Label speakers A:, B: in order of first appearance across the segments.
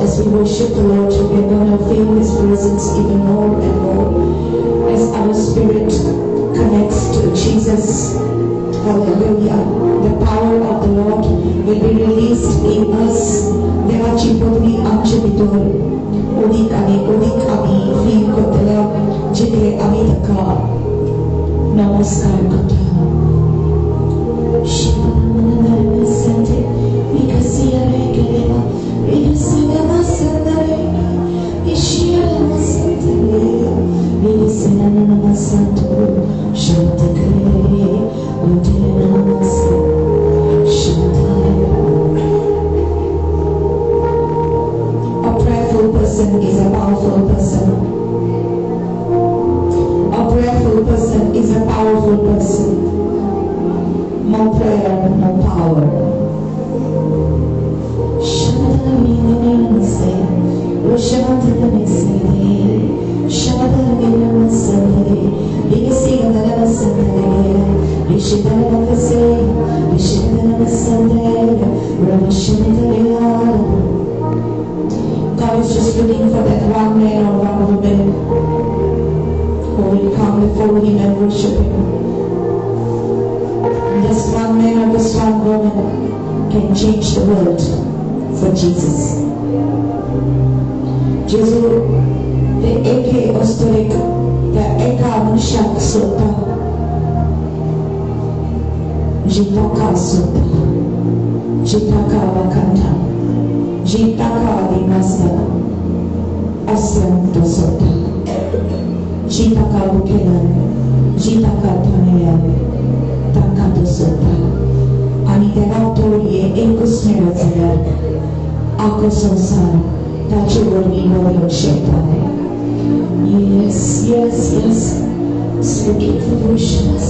A: As we worship the Lord, we're going to feel His presence even more and more as our spirit connects to Jesus. Hallelujah. The power of the Lord will be released in us. Devachi Bodhi Anjalidur. Udik Ami, feel Kotela, Jite Amidaka. Namaskar Kota. Shiva Namaskar Sante, Vikasia Rekeleva, Vikasina Masandare, Ishia Masandare, Vikasina Namasanto, Shantakare, Udena Namasan, Shantare. A prayerful person is a powerful person. A prayerful person is a powerful person. More prayer, more power. God is just looking for that one man or one woman who will come before Him and worship Him. This one man or this one woman can change the world for Jesus. Jesus, the Eke Ostorik, the Eka Mushak Sota, Jitaka Sota, Jitaka Vakanta, Jitaka Dimasa, Aslam Dosota, Jitaka Bukelan, Jitaka Tanea. Ani terautorie enkusmerozera ako sonsara tachiwoni moyo shetani. Yes, yes, yes. Speaking foolishness.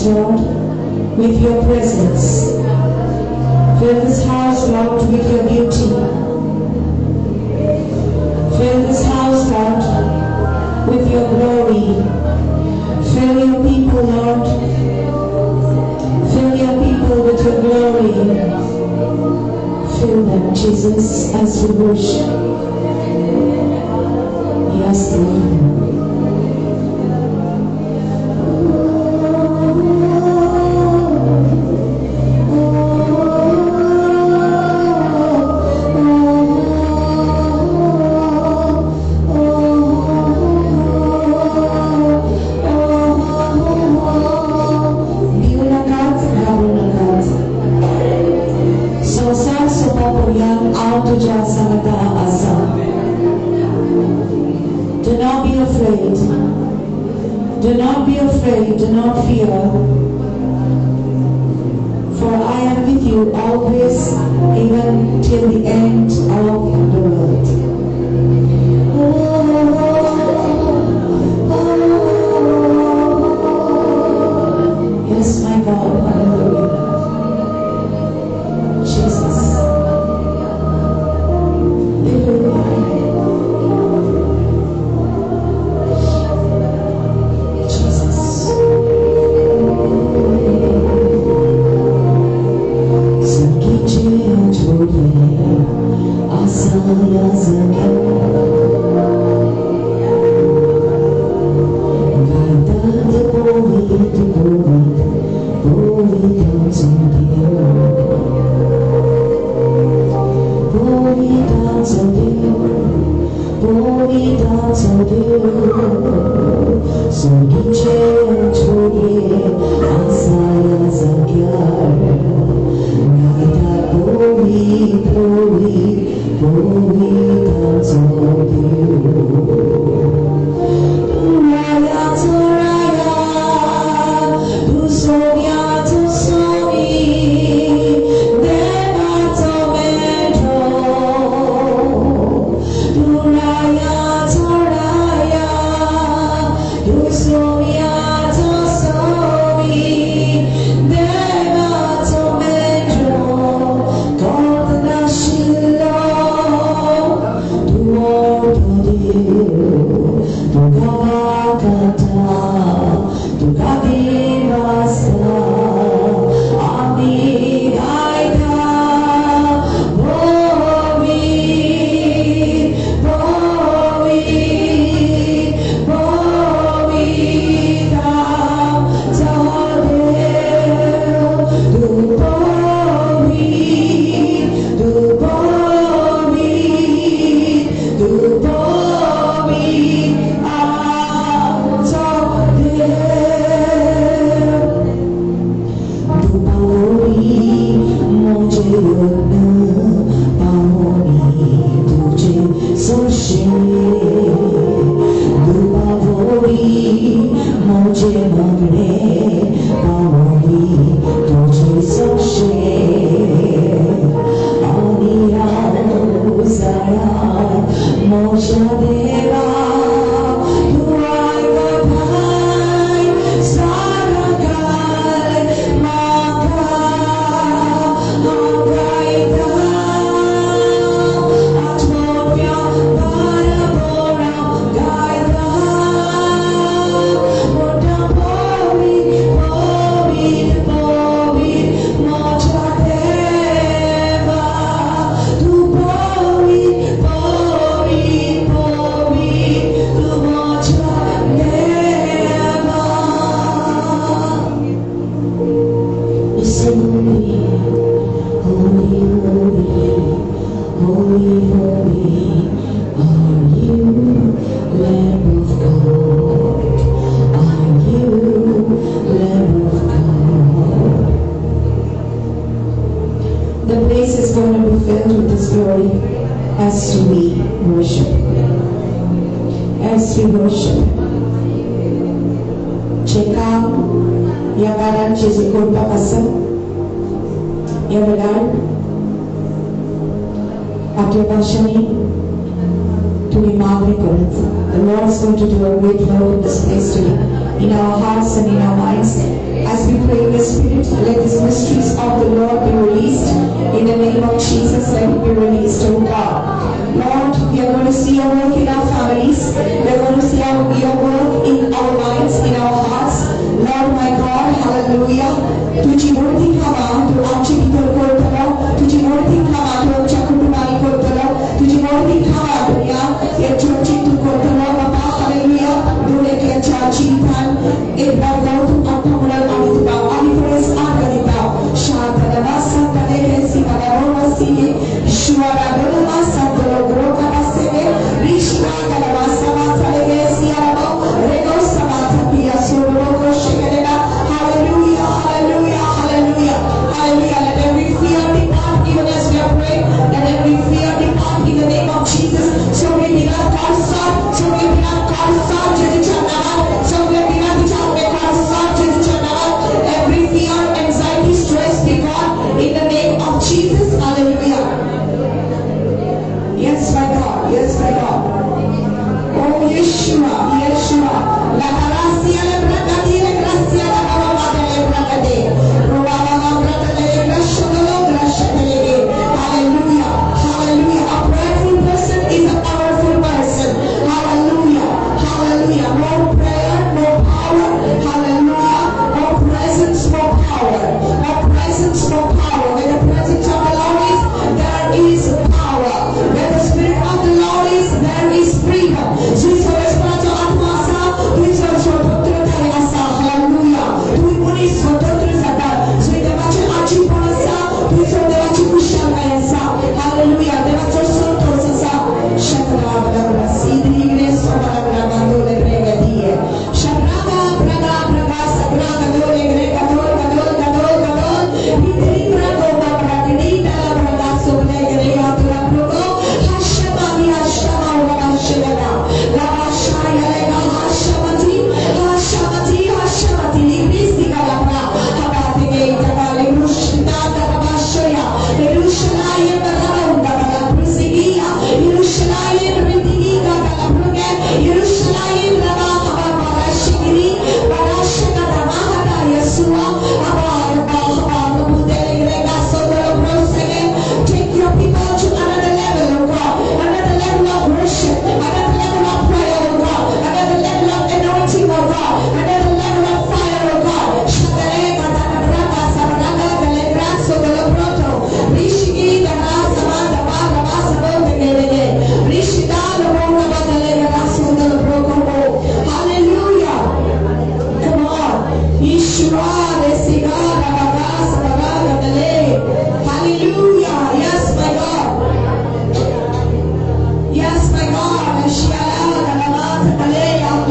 A: Lord, with your presence. Fill this house, Lord, with your beauty. Fill this house, Lord, with your glory. Fill your people, Lord. Fill your people with your glory. Fill them, Jesus, as we worship. Yes, Lord. Do not be afraid, do not fear, for I am with you always, even till the end of the world. Yes, my God, hallelujah. Jesus. Hallelujah. Hallelujah.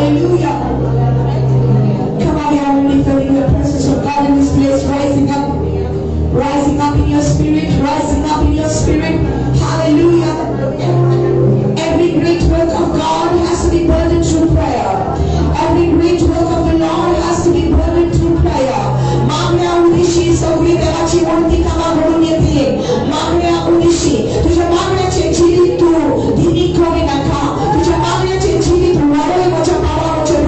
A: Hallelujah. Come on, you're already feeling the presence of God in this place, rising up in your spirit, rising up in your spirit. Hallelujah. Every great work of God has to be burdened through prayer. Every great work of the Lord has to be burdened through prayer. Maria unishi sogridela ci volti kama volunieti. Maria unishi. Tuja Maria chenjili tu dini kori naka. Tuja Maria chenjili tu wale mocha pawa mocha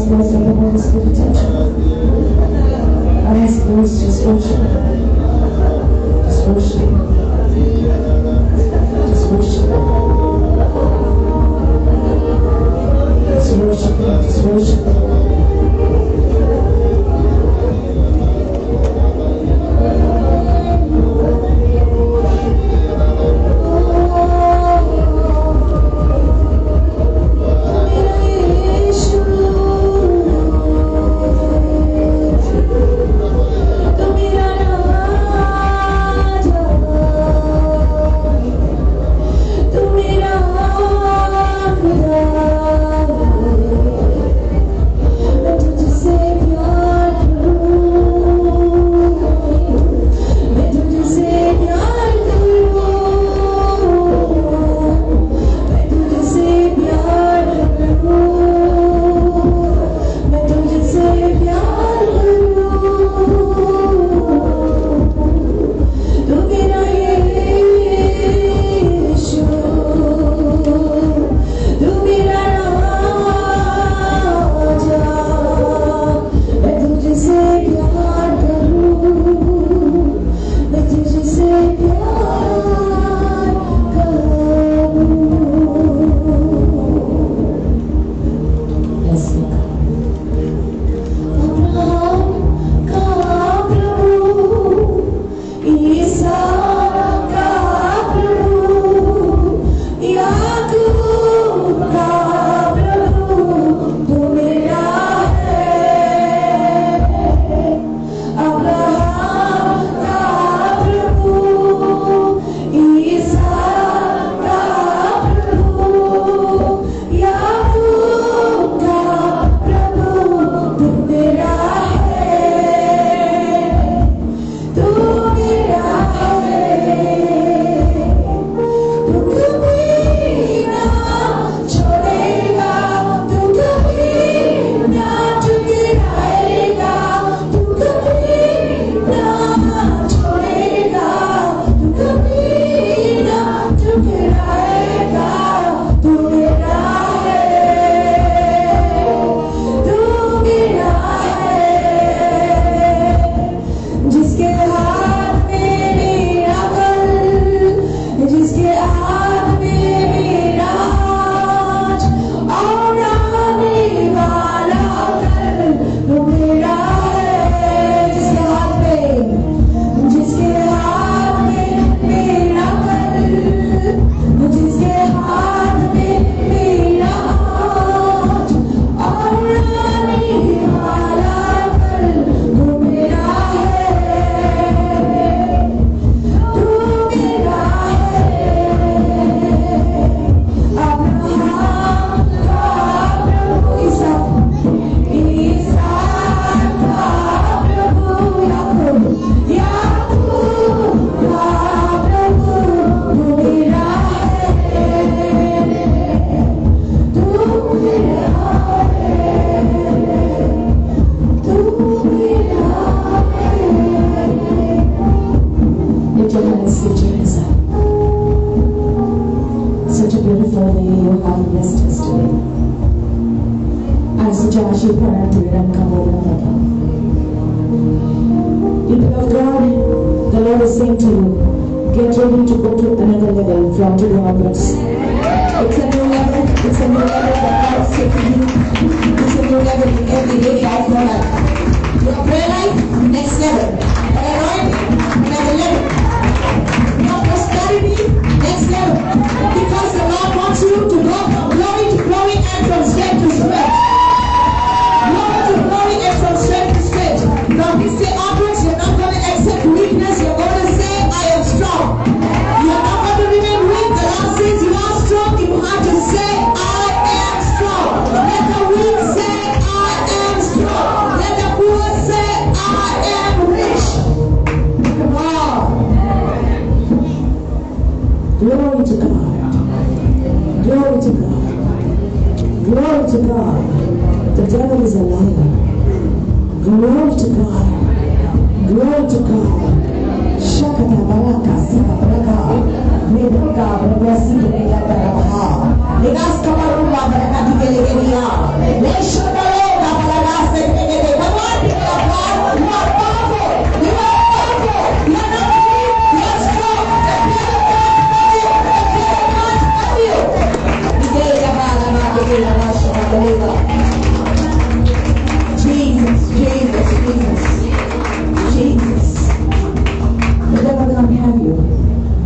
A: closed, let the Holy Spirit touch you. Eyes closed, just worship. Just worship. Just worship. Just worship. Just worship.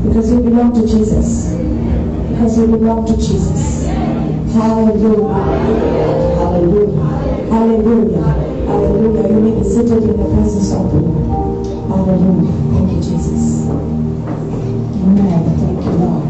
A: Because you belong to Jesus. Because you belong to Jesus. Hallelujah. Hallelujah. Hallelujah. Hallelujah. You may be seated in the presence of the Lord. Hallelujah. Thank you, Jesus. Amen. Thank you, Lord.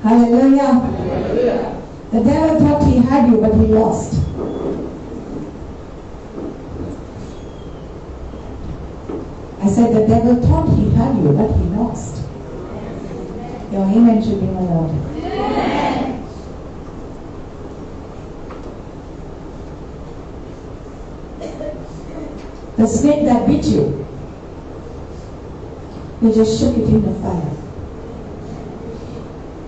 A: Hallelujah. Hallelujah. The devil thought he had you, but he lost. I said the devil thought he had you, but he lost. Your amen should be my Lord. The snake that bit you, you just shook it in the fire.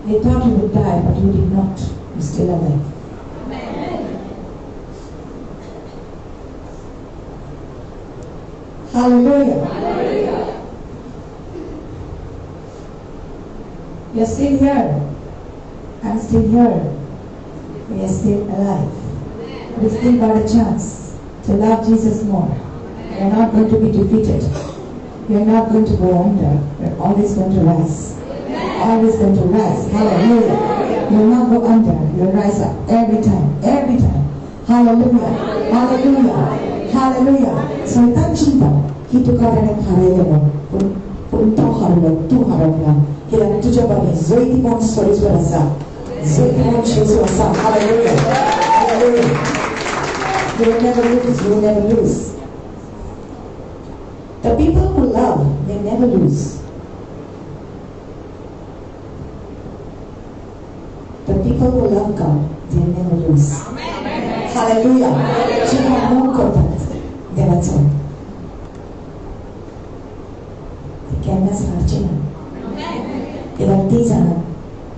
A: They thought you would die, but you did not. You're still alive. Amen. Hallelujah. Hallelujah. You're still here. I'm still here. We are still alive. We still got a chance to love Jesus more. We are not going to be defeated. We are not going to go under. We are always going to rise. Always going to rise. Hallelujah. You will not go under. You will rise up every time. Every time. Hallelujah. Hallelujah. Hallelujah. So tancinta kita kadang karelo pun tahu harlo tu harapnya kita tu coba ni zoiti pun stories berasa zoiti pun shows berasa. Hallelujah. Hallelujah. You will never lose. You will never lose. The people who love, they never lose. The people who love God, they never lose. Amen. Hallelujah. Cuma mau kontak dengan Tuhan. Karena seharusnya, ilang tisan,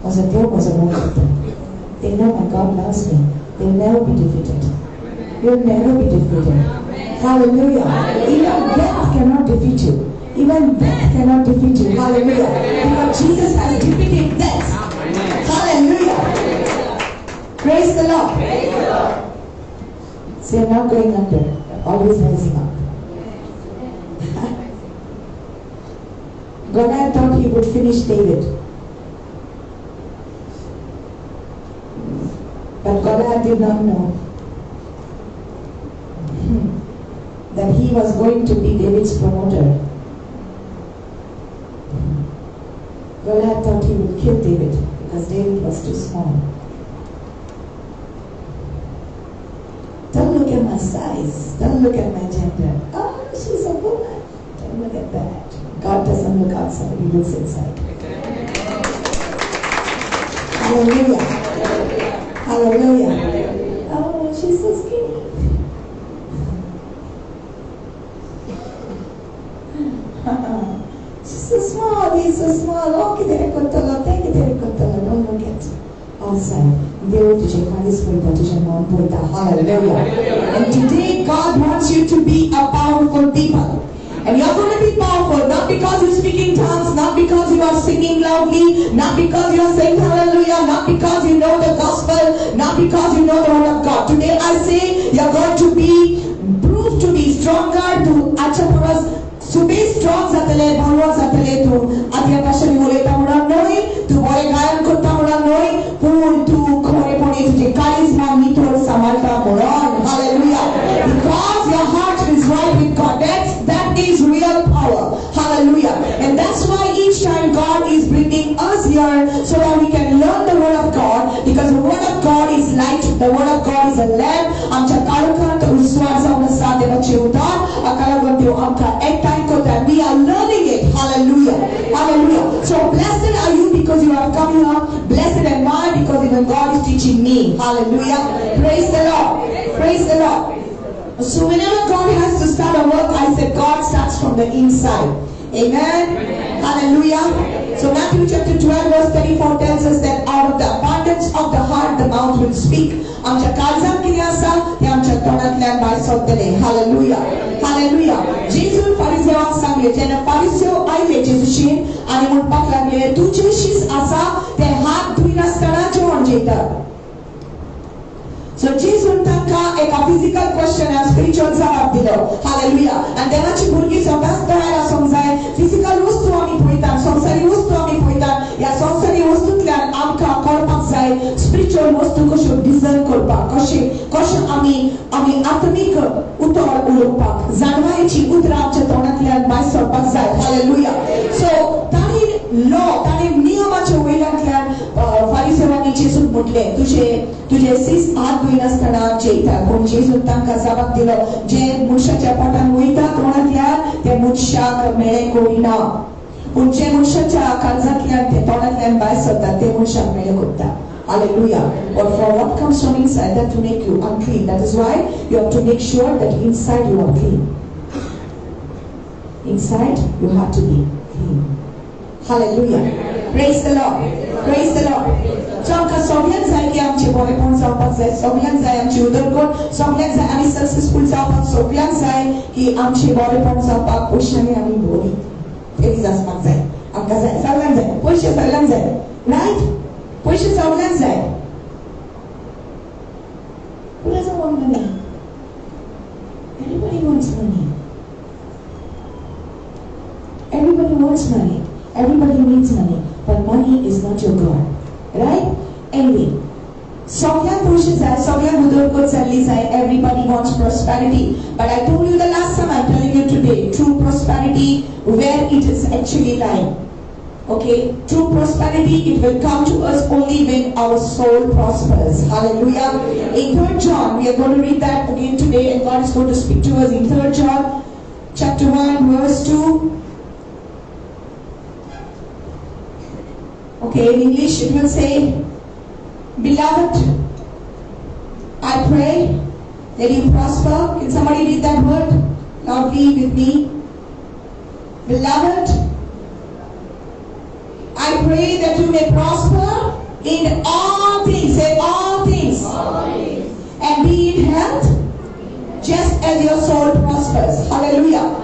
A: masa dia masa mau kontak. They know my God loves me. They will never be defeated. You will never be defeated. Hallelujah. Even death cannot defeat you. Even death cannot defeat you. Hallelujah. Because Jesus has defeated death. Hallelujah. Praise the Lord. Praise the Lord. So you're not going under. You're always rising up. God thought he would finish David. But God did not know that he was going to be David's promoter. God thought he would kill David because David was too small. Don't look at my size. Don't look at my gender. Oh, she's a woman. Don't look at that. God doesn't look outside. He looks inside. Hallelujah. Hallelujah. Oh, she's so skinny. She's so small. He's so small. Oh, don't look at outside. They want to check my Hallelujah. And today God wants you to be a powerful people. And you're going to be powerful, not because you speak in tongues, not because you are singing loudly, not because you are saying hallelujah, not because you know the gospel, not because you know the word of God. Today I say you're going to be proved to be stronger, to achapuras, to be strong zatale, bhalwa zatale, to adhyapashani boleta mura noi, to bore gayan korta mura noi, pun to khore poni to charisma mithor samalta moron. Hallelujah. Because your heart is right with God. That is real power. Hallelujah. And that's why each time God is bringing us here so that we can learn the word of God, because the word of God is light, the word of God is a lamp. Amcha karukan to uswasa unasa deva chiutar akalagontiu amka ektai kota. We are learning it. Hallelujah. Hallelujah. So blessed are you because you have come here. Blessed am I because even God is teaching me. Hallelujah. Praise the Lord. Praise the Lord. So whenever God has to start a work, I said God starts from the inside. Amen. Hallelujah. So Matthew chapter 12 verse 34 tells us that out of the abundance of the heart the mouth will speak. Hallelujah. Hallelujah. Jesus Pharisee सांगले जेने Pharisee आले जेजुशी आणि म्हणपाक लागले तुझे शीस आसा ते हात धुयनासतना जेवण जेता. So Jesus तांका एका physical question and spiritual जवाब दिलो. Hallelujah. And देवाची भुरगी सदांच तयार आसंक जाय. Physical वस्तू आमी पळयतात, संसारी वस्तू आमी पळयतात. या संसारी वस्तूंतल्यान आमकां कळपाक जाय spiritual वस्तू कश्यो डिझर्न करपाक, कशें आमी आत्मीक उतर उलोवपाक, जाणवायेची उतरां आमच्या तोंडांतल्यान भायर सरपाक जाय. Hallelujah. So ताणी नियमाच्या वयल्यातल्यान फारिसेवांनी जेजूक म्हटले तुझे सीस हात धुयनासतना जेयता. पूण जेजून तांकां जबाब दिलो जे मनशाच्या पोटान वयता तोंडांतल्यान ते मनशाक मेळे कोरिना, पूण जे मनशाच्या काळजांतल्यान ते तोंडांतल्यान भायर सरता ते मनशाक मेळे कोरता. Hallelujah. But for what comes from inside, that to make you unclean. That is why you have to make sure that inside you are clean. Inside you have to be clean. Hallelujah. Praise the Lord. Praise the Lord. So आमकां सगळ्यांक जाय की आमचें बरेपण जावपाक जाय, सगळ्यांक जाय आमची उदरगत, सगळ्यांक जाय आमी सक्सेसफुल जावपाक, सगळ्यांक जाय की आमचें बरेपण जावपाक, पयशांनी आमी बरी एरी आसपाक जाय. आमकां जाय, सगळ्यांक जाय, पयशे सगळ्यांक जाय, रायट? पयशे सगळ्यांक जाय. Who doesn't want money? Everybody wants money. Everybody wants money. Everybody needs money. But money is not your God. Right? Anyway, सगळ्यांक पयशे जाय, सगळ्यांक उदरगत जाल्ली जाय. Everybody wants prosperity. But I told you the last time, I'm telling you today, true prosperity, where it is actually lying. Okay, true prosperity, it will come to us only when our soul prospers. Hallelujah. In 3rd John, we are going to read that again today, and God is going to speak to us in 3rd John chapter 1 verse 2. Okay, in English it will say, Beloved, I pray that you prosper. Can somebody read that word loudly with me? Beloved, I pray that you may prosper in all things, say all things, and be in health, just as your soul prospers. Hallelujah.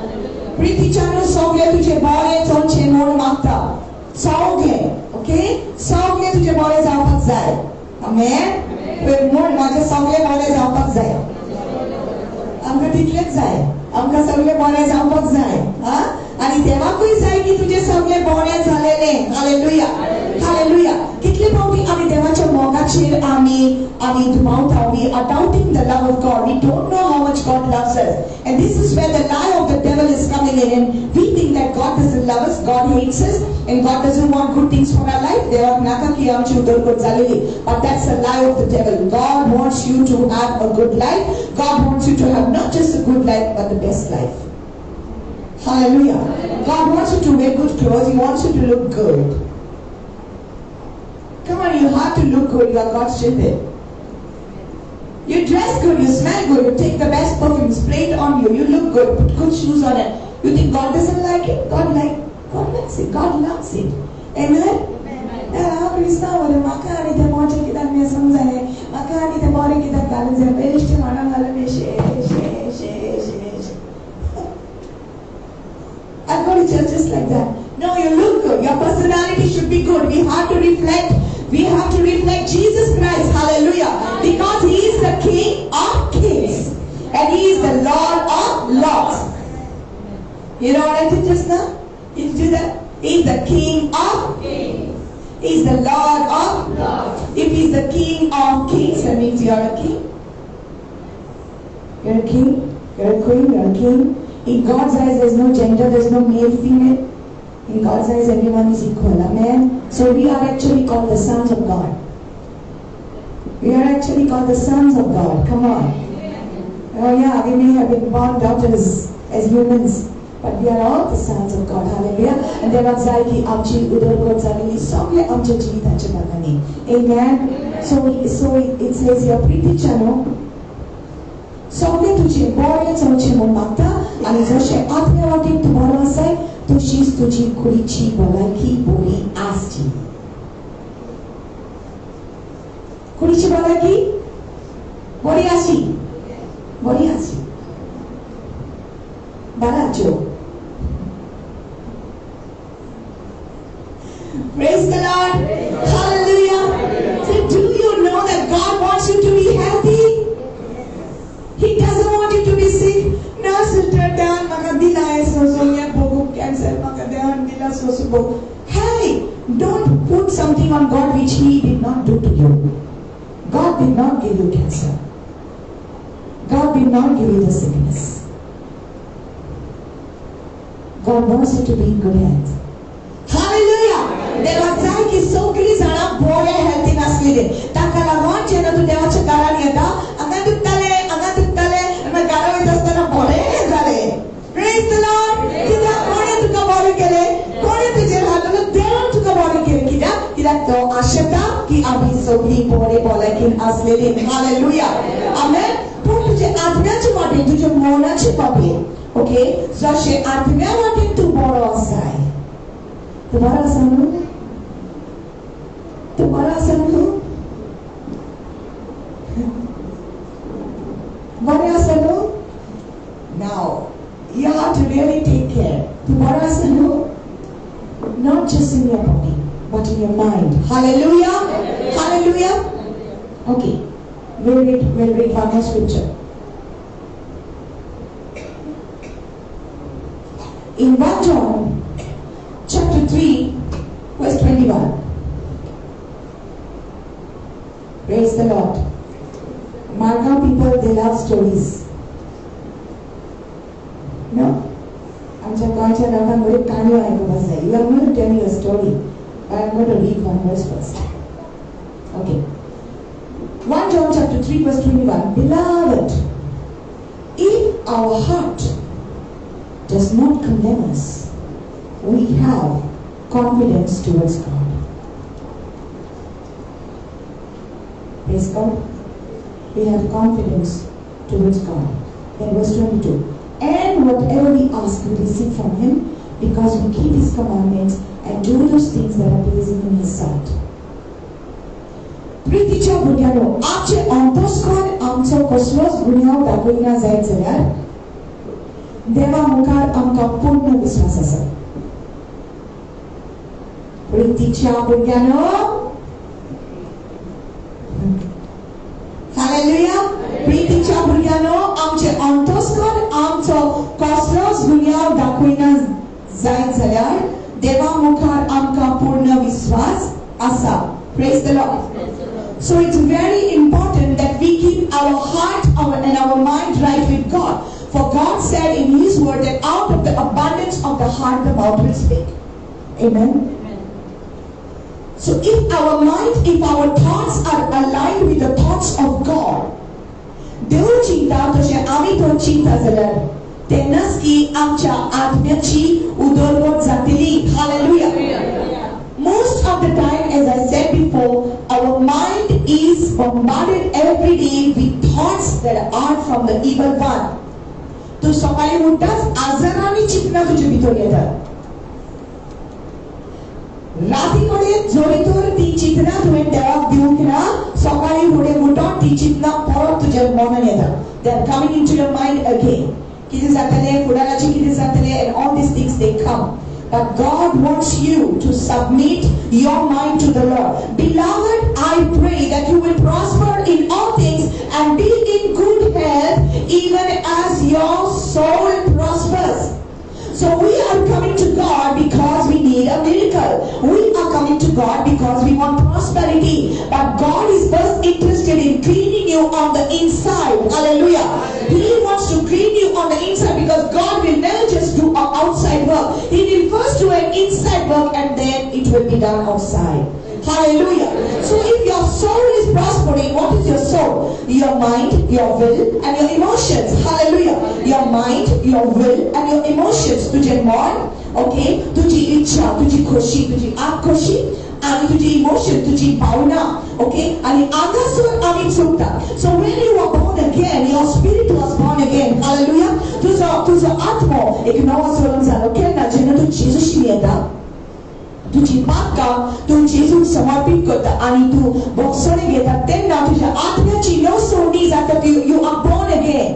A: Priti chanu sogle tuje bore tonche mon magta. Sogle, okay? Sogle tuje bore जावपाक जाय. Amen. पण mon माझे sogle bore जावपाक जाय. आमकां तितलेच जाय. आमकां सगळे बरे जावपाक जाय. आणि देवाकूय जाय की तुझे सगळे बरे झालेले. हालेलुया. हालेलुया. कितले फावटी आमी देवाच्या मोगाचेर आमी दुमावता. We are doubting the love of God. We don't know how much God loves us. And this is where the lie of the devil is coming in. And we think that God doesn't love us, God hates us, and God doesn't want good things for our life. देवाक नाका की आमची उदरगत जालेली. But that's a lie of the devil. God wants you to have a good life. God wants you to have not just a good life, but the best life. Hallelujah. God wants you to wear good clothes. He wants you to look good. Come on, you have to look good. You are God's children. You dress good, you smell good, you take the best perfume, spray it on you, you look good, put good shoes on it. You think God doesn't like it? God likes it. God loves it. Amen? Krishna, म्हाका आनी ते मोचे कित्याक समजाय, म्हाका आनी balance and best I've got to just like that. No, you look good. Your personality should be good. We have to reflect Jesus Christ. Hallelujah. Because He is the King of Kings. And He is the Lord of Lords. You know what I did just now? You do that? He's the King of Kings. He's the Lord of Lords. If He's the King of Kings, that means you're a king. You're a king. You're a queen. You're a king. In God's eyes, there's no gender. There's no male, female. In God's eyes, everyone is equal. Amen. So we are actually called the sons of God. We are actually called the sons of God. Come on. Oh yeah, we may have been born daughters as humans, but we are all the sons of God. Hallelujah. And देवा जाए कि आमची उदरगोड जागली सगळे आमचे जीविताचे भागाने. Amen. So it says here, Preeti चनो सगळे तुझे बरे चौचे मन मागता आणि जसे आत्म्यावाटी तू बरो आसाय तशीच तुझी कुडीची भलायकी बरी आसची. कुडीची भलायकी बरी आसी. बरी आसी. Baracho. Praise the Lord. Hallelujah. So do you know that God wants you to be healthy? He doesn't want you to be sick. No, sister, dan makadila so ya bogu cancer makadan dila so. Hey, don't put something on God which He did not do to you. God did not give you cancer. God did not give you the sickness. God wants you to be in good health. Hallelujah! देवाचा की सगळी जणा बरे healthy नासलेले ताका लागून जेन्ना तू देवाच्या घरान येता हांगा दुखताले आनी घरा वयता आसतना बरे जाले. Praise the Lord. कित्याक कोणे तुका बरे केले? कोणे तुजेर हात घालून देवान तुका बरे केले. कित्याक तो आशेता की आमी सगळी बरे भलायकीन आसलेली. हालेलुया. आमेन. पूण तुजे आत्म्याचे वाटेन तुजे मनाचे बाबतींत okay, जशे आत्म्या वाटेन तू बरो आसाय. तू बरो आसा न्हू? तू बरो आसा न्हू? बरो आसा न्हू? Now, you have to really take care. तू बरो आसा न्हू? Not just in your body, but in your mind. Hallelujah! Hallelujah! Okay, we'll read one more scripture. In 1 John chapter 3 verse 21. Praise the Lord. MARGAO people, they love stories. No? आमच्या गांवच्या लोकांक बरी काणयो आयकूपाक जाय. You are going to tell me a story, but I'm going to read one verse first. Okay. 1 John chapter 3 verse 21. Beloved, if our heart does not condemn us, we have confidence towards God. Praise God. We have confidence towards God. Then verse 22. And whatever we ask, we receive from Him, because we keep His commandments and do those things that are pleasing in His sight. प्रीतीच्या भुरग्यांनो, आमचे अंतस्करण आमचो कसलोच गुन्यांव दाखयना जायत जाल्यार देवा मुखार आमकां पूर्ण विश्वास आसा. प्रीतीच्या भुरग्यांनो, हालेलुया. प्रीतीच्या भुरग्यांनो, आमचे अंतस्करण आमचो कसलोच गुन्यांव दाखयना जायत जाल्यार देवा मुखार आमकां पूर्ण विश्वास आसा. Praise the Lord. So it's very important that we keep our heart and our mind right with God. For God said in His word that out of the abundance of the heart the mouth will speak. Amen. So if our mind, if our thoughts are aligned with the thoughts of God, देव चिंता तशें आमी तो चिंता जाल्यार तेन्नाच की आमच्या आत्म्याची उदरगत जातली. Hallelujah. Most of the time, as I said before, our mind is bombarded every day with thoughts that are from the evil one. तू सकाळी उठताच आजारांनी चिंतना तुजे भितर येतात. राती कडेन जोरी तर ती चिंतना तुवें देवाक दिवंक ना. सकाळी फुडें उठोन ती चिंतना परत तुज्या They are coming into your mind again. And all these things, they come. But God wants you to submit your mind to the Lord. Beloved, I pray that you will prosper in all things and be in good health, even as your soul prospers. So we are coming to God because we need a miracle. We are coming to God because we want prosperity. But God is first interested in cleaning you on the inside. Hallelujah. He wants to clean you on the inside, because God will never just do outside work. He will first do an inside work and then it will be done outside. Hallelujah. So if your soul is prospering, what is your soul? Your mind, your will and your emotions. Hallelujah. Your mind, your will and your emotions. तुझे मन, okay, तुझी इच्छा, तुझी खुशी, तुझी आकृषी, आणि तुझी emotion, तुझी भावना, okay, आणि आगासून आणि चुकता. So when you are born again, your spirit was born again. Hallelujah. तुझा आत्मा एक नवा स्वरूप झाला. केना जेव्हा तू येशूशी येता, तुझी बाका तू येशूक समर्पित करता आणि तू बक्षणे घेता, तेन्ना तुझ्या आत्म्याची नवसोडणी जाता. You are born again.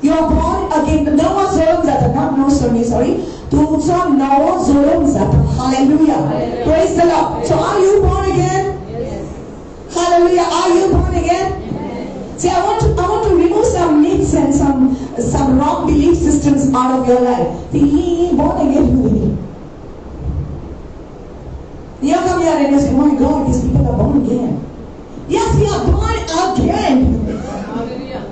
A: You are born again. नवा स्वरूप जाता. Not नवसोडणी, sorry. तुझा नवा स्वरूप जाता. Hallelujah. Praise the Lord. So are you born again? Yes. Hallelujah. Are you born again? See, I want to remove some myths and some wrong belief systems out of your life. He born again. You come here and you say, "My God, these people are born again." Yes, we are born again. Hallelujah.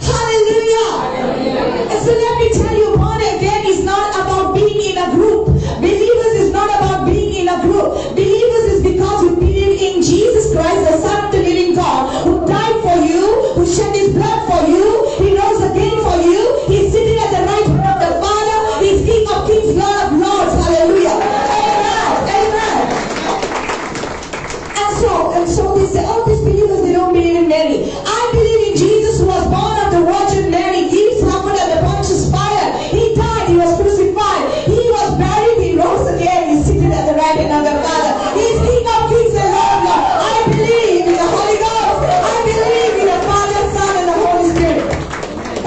A: Hallelujah. Hallelujah. So let me tell you, born again is not about being in a group. Believers is not about being in a group. Believers is because you believe in Jesus Christ, the Son of the living God, who died for you, who shed his blood for you, he rose again for you, he's sitting at the right hand of the Father, he's King of kings, Lord of lords. Hallelujah. Amen. And so they say, oh, these believers, they don't believe in Mary. I believe in Jesus, who was born of the Virgin Mary. He suffered at the Pontius Pilate. He died, he was crucified, he was buried, he rose again, he's seated at the right hand of the Father. He's King of kings and Lord of lords. I believe in the Holy Ghost. I believe in the Father, Son, and the Holy Spirit.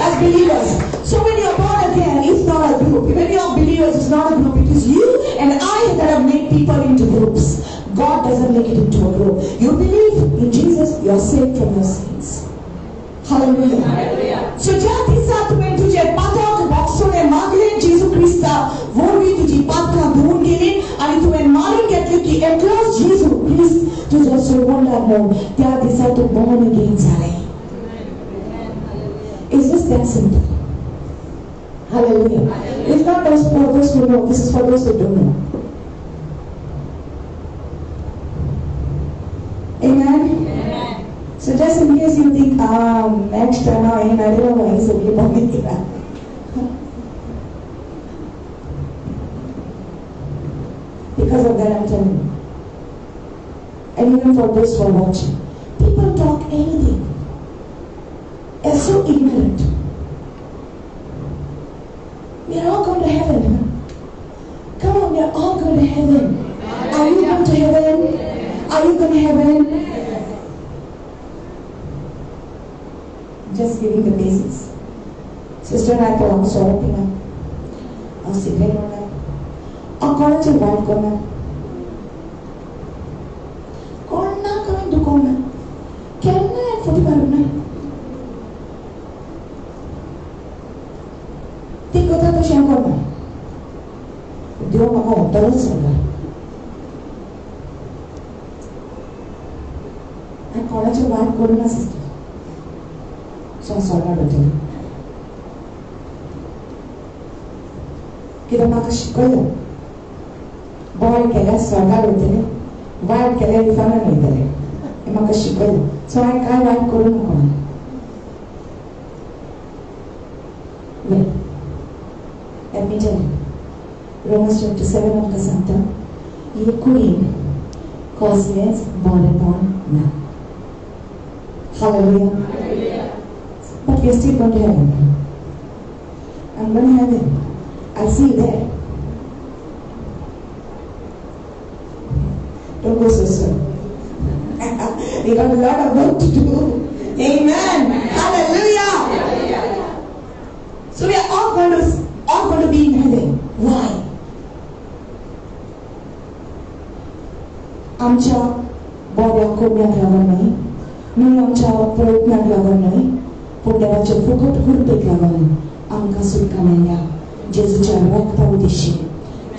A: As believers. So when you're born again, it's not a group. When you're believers, it's not a group. It is you and I that have made people into groups. God doesn't make it into a group. You believe in Jesus, you're saved from your sins. Hallelujah. Hallelujah. So jati saat when tujhe patak boxone maglen Jesu Christa vorbi tuji patka dhun gelin ani tu en marin getlu ki enclose Jesu Christ tuja survanda mo jati saat tu born again zale. It's just that simple. Hallelujah. It's not just for those who know. This is for those who don't know. Amen? Amen. So just in case you think, next time I don't know why he's a bit born again. Because of that, I'm telling you. And even for those who are watching, people talk anything. They're so ignorant. We are all going to heaven. Come on, we are all going to heaven. Are you going to heaven? Are you going to heaven? Just giving the basics. Sister and I belong to Sorapina. I'll sit there on that. I'll call it a white corner. Corner coming to corner. Can I put it Think of that to corner. Do you want to go? I call it a white corner sister. So I saw her better. Kita maka shikoya. Boy kaya saga better. White kaya di fana better. Maka shikoya. So I call white corner corner. Well, let me tell you. Romans chapter 7 of the Santa. Ye queen causes born now. Hallelujah. Hallelujah. But we are still going to heaven. I'm going to heaven. I'll see you there. Don't go so soon. We got a lot of work to do. Amen. Hallelujah. going to be in heaven. Why? आमच्या बॉड्या कोण्याक लागून न्हय, न्हय आमच्या प्रयत्नाक लागून न्हय, पूण देवाच्या फुकट कृपेक लागून आमकां सुटका मेळ्ळ्या जेजूच्या रक्ता उद्देशी.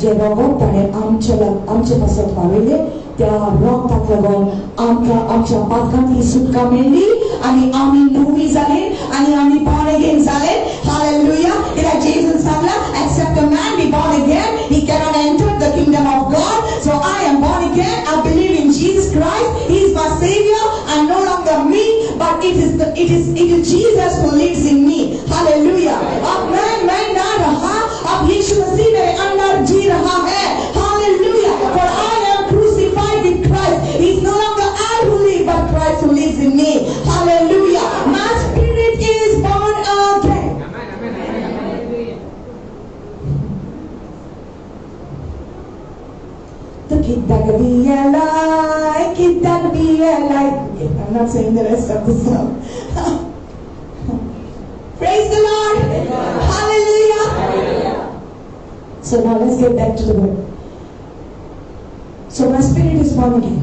A: जे रगत ताणें आमचे पासत वावयले त्या रक्ताक लागून आमकां आमच्या पातकांतली सुटका मेळ्ळी आनी आमी नवी जाले आनी आमी born again जाले. Hallelujah. कित्याक जेजून Sangla, except a man be born again, he cannot enter the kingdom of God. So I am born again. I believe in Jesus Christ. He is my Savior. I'm no longer me, but it is Jesus who lives in me. Hallelujah. अब मैं ना रहा, अब यीशु मसीह मेरे अंदर जी रहा है. Hallelujah. For I am crucified with Christ. It is no longer I who live, but Christ who lives in me. Hallelujah. My spirit is born again. The kid that could be alive, kid that could be alive. I'm not saying the rest of the song. Praise the Lord. Hallelujah. So now let's get back to the word. So my spirit is born again.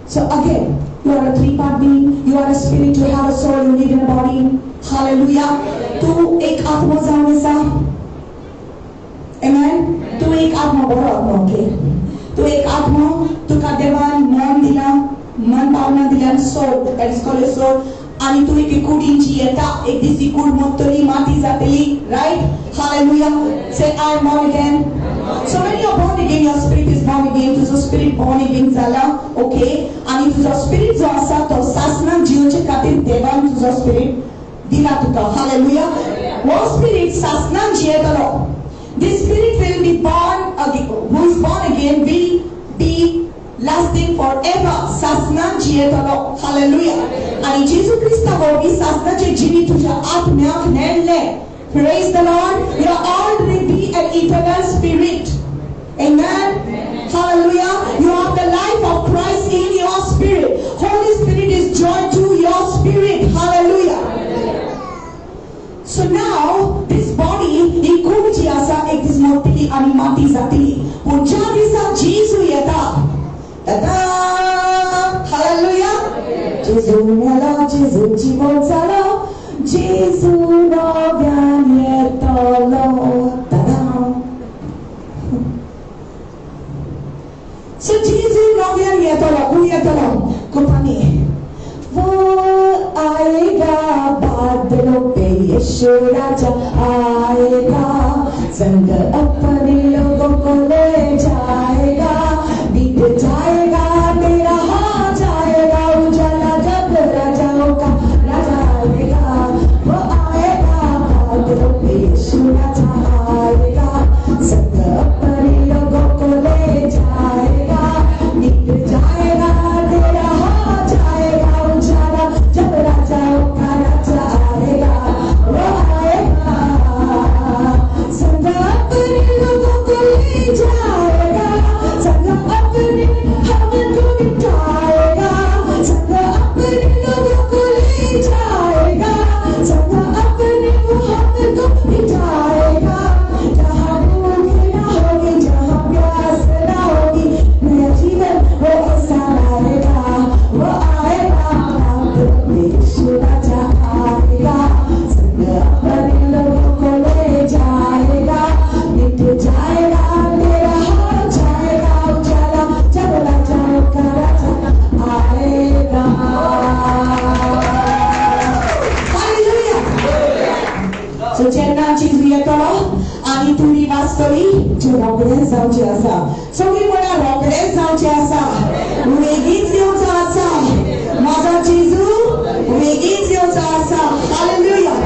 A: So again, you are a three-part being. You are a spirit, you have a soul, you live in a body. Hallelujah. तू एक आत्मा जाऊन ऐसा. Amen. तू एक आत्मा बड़ा आत्मा ओके. तू एक आत्मा, तू का देवान मन दिला, मन भावना दिला, soul. That is called a soul. आणि तू एक कुडींची येता, एक दिसी कुड मोतली माती जातली, right? Hallelujah. Say I am born again. So when you are born again, your spirit is born again. तुझो spirit born again झाला, okay? आणि तुझो spirit जो असा तो सासना जीवचे खातीर देवान तुझो spirit दिला तुका. Hallelujah. वो spirit सासना जियेतलो. This spirit will be born again. Who is born again will be lasting forever. सासना जियेतलो. Hallelujah. आणि जेजू ख्रिस्ता वरवी सासनाचे जिवी तुझ्या आत्म्याक नेडले. Praise the Lord. You are already an eternal spirit. Amen. Hallelujah. You have the life of Christ in your spirit. Holy Spirit is joined to your spirit. Hallelujah. So now this body ikuji asa ek dis motili ani mati zatili. Puja disa Jesu yeta. Tada. Hallelujah. Jesu mela Jesu jibozalo. Jesu nowian yetolo. Tada. So Jesu nowian yetolo. Ku yetolo. Kupani. वो आएगा बादलों पे यीशु राजा आएगा संग अपने लोगों को ले जाएगा बीत जाएगा तेरा हो जाएगा उजाला जब राजाओं का राजा आएगा वो आएगा बादलों पे यीशु राजा आएगा संग अपने लोगों को ले जाएगा बीत जाएगा तेरा हो जाएगा जब राजाओं का राजा आएगा वो आएगा संग अपने लोगों को ले जाएगा संग अपने हमको बिठाएगा संग अपने लोगों को ले जाएगा संग अपने हमको बिठाएगा जहाँ भूख ना होगी जहाँ प्यास ना होगी नया जीवन वो ऐसा आएगा वो आएगा यीशु राजा आएगा संग अपने लोगों को ले जाएगा मिट जाएगा तेरा हो जाएगा उजाला जब राजाओं का राजा आएगा. Hallelujah. So जेन्ना Jesu येतलो आनी तुमी वास्तवी जो रोखडेच जावचे आसा सगळीं म्हणा रोखडेच जावचे आसा वेगीच येवचो आसा माझा Jesu वेगीच येवचो आसा. Hallelujah.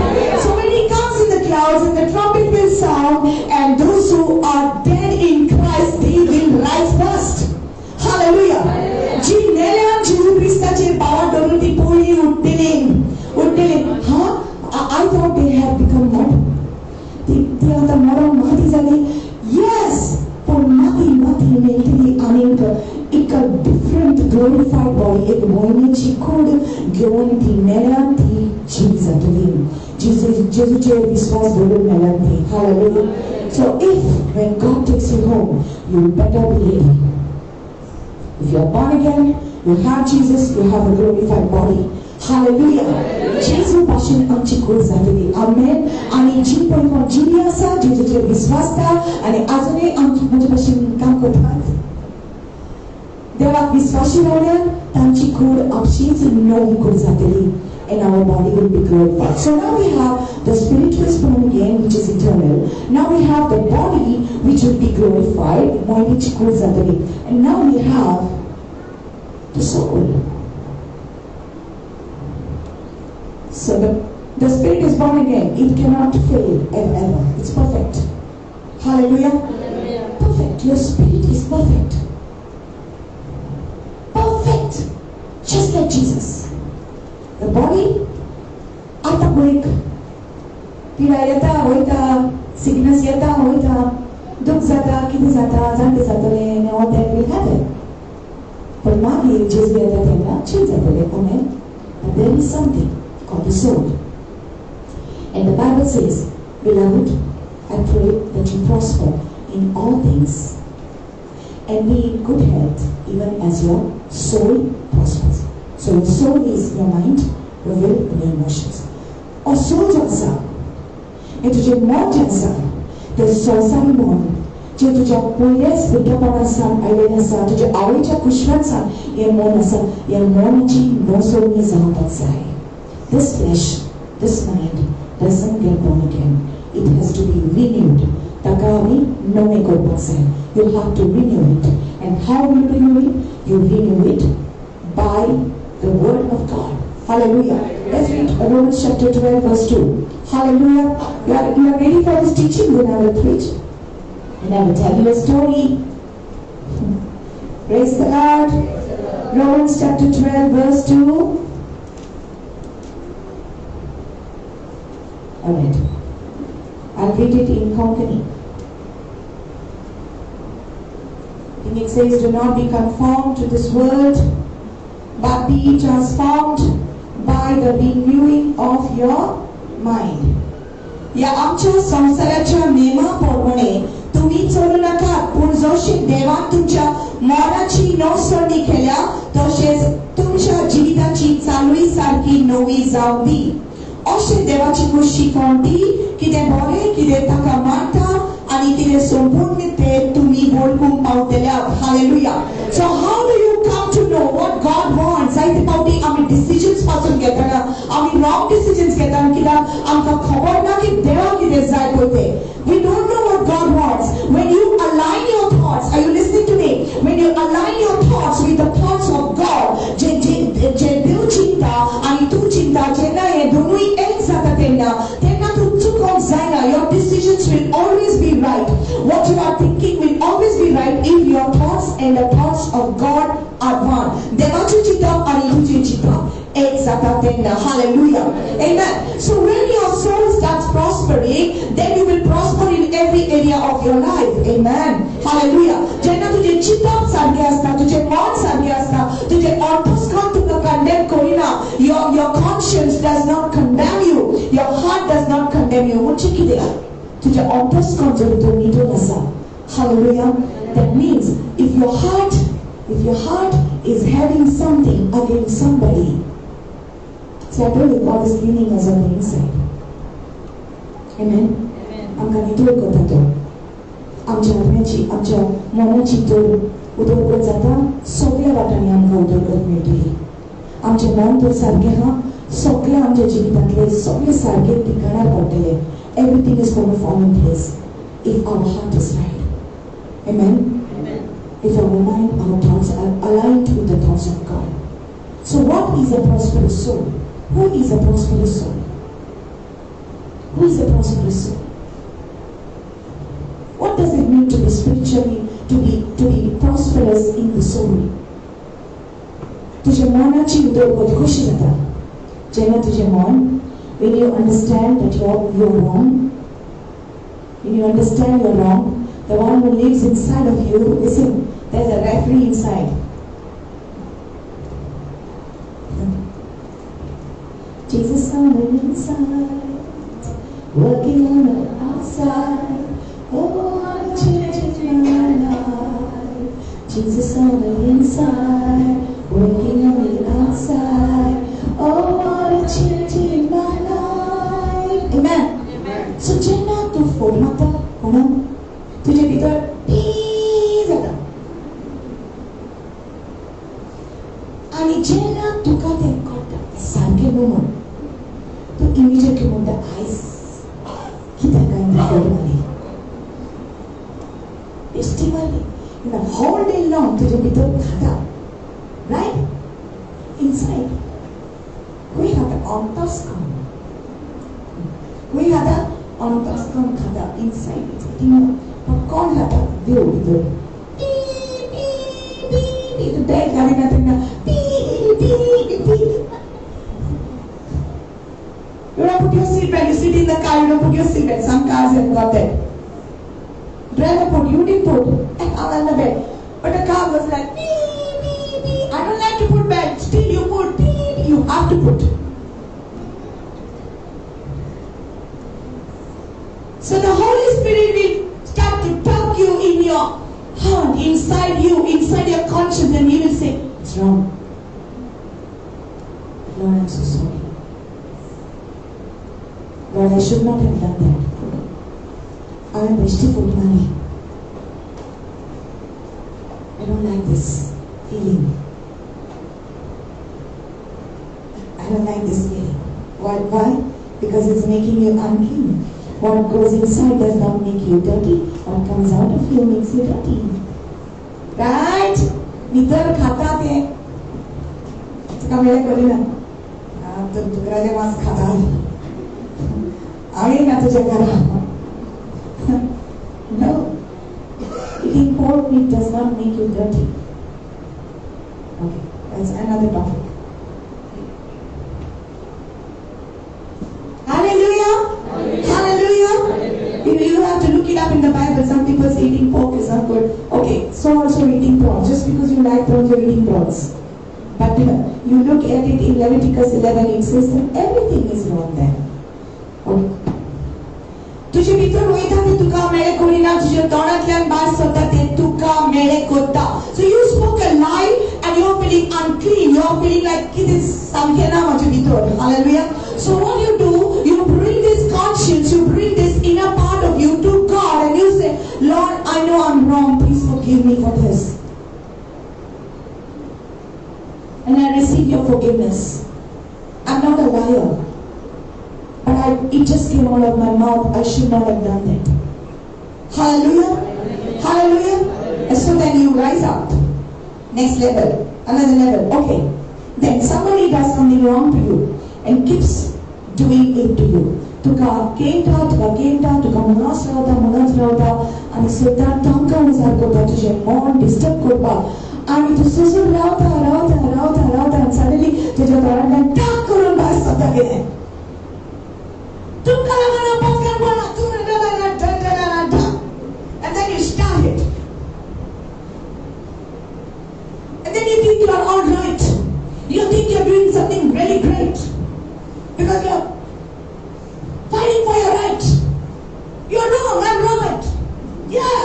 A: So when he comes in the clouds and the trumpet will sound and those who are dead in Christ they will rise first. Hallelujah. जी नेल्या जीव ख्रिस्ताचे पावर धरून ती पोळी उठलेली. हा I thought they had become mud. ती आता मरण माती झाली. Yes. पण माती मेळटली आनीक एक different glorified body एक मोहिनीची कूड घेऊन ती नेल्या ती जीव जातली. Jesuचे विश्वास बोलो मेलनती. Hallelujah. So if when God takes you home, you better be ready. If you are born again, you have Jesus, you have a glorified body. Hallelujah. Jesu पासून आमची कूड जातली. Amen. आणि जी पण जिवी आसा जेजुचे विश्वासता आणि अजूनही आमचे पासून काम करतात. देवाक विश्वासी रावल्यार तांची कूड आपशीच नवी कूड जातली. And our body will be glorified. So now we have the spiritual born again, which is eternal. Now we have the body, which will be glorified. And now we have the soul. So the spirit is born again. It cannot fail ever. It's perfect. Hallelujah. Perfect. Your spirit is perfect. Perfect. Just like Jesus. The body, आता break. पीडा येता होयता, sickness येता होयता, दुख जाता, किती जाता, जाणटे जातले, and all that will happen. पण मागीर जेजू येता तेन्ना change जातले. Amen. But there is something called the soul. And the Bible says, beloved, I pray that you prosper in all things and be in good health, even as your soul prospers. So your soul is your mind, your will, and your emotions. Or soul jansa. And तुझे मन jansa. The संसारी मन. जे तुझ्या पहिल्याच बुद्धपणासान आयलेले आसा, तुझ्या आवडीच्या कुशलांसान हे मन आसा, या मनाची नसोवणी जावपाक जाय. This flesh, this mind doesn't get born again. It has to be renewed. ताका आमी नवे करपाक जाय. You have to renew it. And how will you renew it? You renew it by the word of God. Hallelujah. Let's read Romans chapter 12 verse 2. Hallelujah. You are ready for this teaching? Then I will preach. And I will tell you a story. Praise the Lord. Romans chapter 12 verse 2. Alright. I'll read it in Konkani. And it says, do not be conformed to this world, but be transformed by the renewing of your mind. या आमच्या संसाराच्या नियमाप्रमाणे तुम्ही चलू नका, पण जसे देवान तुमच्या मनाची नवसरणी केल्या तसेच तुमच्या जीविताची चालवी सारखी नवी जावदी. अशे देवाची खुशी कोणती कितें बरें कितें ताका मानता आणि तिने संपूर्णते तुम्ही वळखूंक पावतल्यात. Hallelujah. So how do you come to know what God wants? जायते फावटी आमी डिसिजन्स पासून घेतना आमी रॉंग डिसिजन्स घेतात कित्याक आमकां खबर ना की देवा कितें जाय पळय तें. We don't know what God wants. When you align your thoughts, are you listening to me? When you align your thoughts with the thoughts of God, जे देव चिंता आणि तू चिंता जेन्ना हे दोनूय एक जाता तेन्ना तू चुकोवंक जायना. Your decisions will always be right. What you are thinking will always be right if your thoughts and the thoughts of God are one. देवाची चिंता आणि तुझी चिंता एक जाता तेन्ना. Hallelujah. Amen. So when your soul starts prospering, then you will prosper in every area of your life. Amen. Hallelujah. जेन्ना तुझे चिंता सारखे आसता, तुझे मन सारखे आसता, तुझे अंतस्करण तुका condemn Kareena. Your conscience does not condemn you. Your heart does not condemn you. म्हणजे कितें? तुझे अंतस्करण जर तो नीटून आसा. Hallelujah. That means if your heart is having something against somebody, so I told you God is cleaning us on the inside. Amen. आमकां नितळ करता तो. आमच्या आत्म्याची, आमच्या मनाची तर उदरगत जाता, सगळ्या वाटांनी आमकां उदरगत मेळटली. आमचें मन तर सारकें आहा, सगळें आमच्या जिवितांतले सगळें सारकें ठिकाणार पावतलें. Everything is going to fall in place if our heart is right. Amen. If our mind, our thoughts are aligned with the thoughts of God. So what is a prosperous soul? Who is a prosperous soul? Who is a prosperous soul? What does it mean to be spiritually, to be prosperous in the soul? तुझ्या मनाची उदरगत कशी जाता? जेन्ना तुझें मन, when you understand that you're wrong, when you understand you're wrong, the one who lives inside of you, listen, there's a referee inside. Jesus on the inside. working on the outside. Oh, I'm changing my life. Jesus on the inside, working on the outside. Oh, I'm changing my life. Amen. Amen. So जेव्हा तू फोडला कोणा तुझे भीतर P जाता आणि जेन्ना तुका ते कळटा सारखे न्हू तू इमिजिएटली म्हणटा आयज कितें काय फोडली testimony in the whole day long तुझे भीतर खाता right inside we have the antascon. We have the antascon खाता inside it. But कौन खाता देव भीतर beep beep beep the bed having nothing now beep beep beep. You don't put your seatbelt. You sit in the car. You don't put your seatbelt. Some cars have got that. Driver put. You didn't put. And I'm on the bed. But the car was like beep beep beep. I don't like to put belt. Still you put beep. You have to put. So the Holy Spirit will start to tug you in your heart, inside you, inside your conscience, and He will say, "It's wrong. Lord, I'm so sorry. Lord, I should not have done that. I am wasteful money. I don't like this feeling. I don't like this feeling. Why? Because it's making you unclean. What goes inside does not make you dirty. What comes out of you makes you dirty. Right? Nitar khata te. Tika mere kori na. To tukra de mas khata. Aage na tujhe kara. No. Eating pork meat does not make you dirty. Okay, that's another topic. Hallelujah. You have to look it up in the Bible. Some people say eating pork is not good. Okay, so also eating prawns. Just because you like prawns, you're eating prawns. But you look at it in Leviticus 11, it says that everything is wrong there. Okay. तुझे भीतर वैता ते तुका मेळे कोणीना तुझे तोंडातल्यान भायर सरता ते तुका मेळे कोत्ता. So you spoke a lie and you're feeling unclean. You're feeling like कितें सामकें ना म्हजे भितर. Hallelujah. So what you do, you bring this conscience, you bring this inner part of you to God and you say, Lord, I know I'm wrong. Please forgive me for this. And I receive your forgiveness. I'm not a liar. But it just came out of my mouth. I should not have done that. Hallelujah. Hallelujah. And so then you rise up. Next level. Another level. Okay. Then somebody does something wrong to you and keeps doing it to you. तुका मुनास रावता आणि सदां तांकां उजार करता तुजें मन disturb करपाक आणि तूं सुसून रावता and suddenly तुज्या तोंडांतल्यान टाक करून भायर सरता कितें and then you start it and then you think you are all right. You think you are doing something really great because you are fighting for your right. You are wrong, I'm right. Yeah.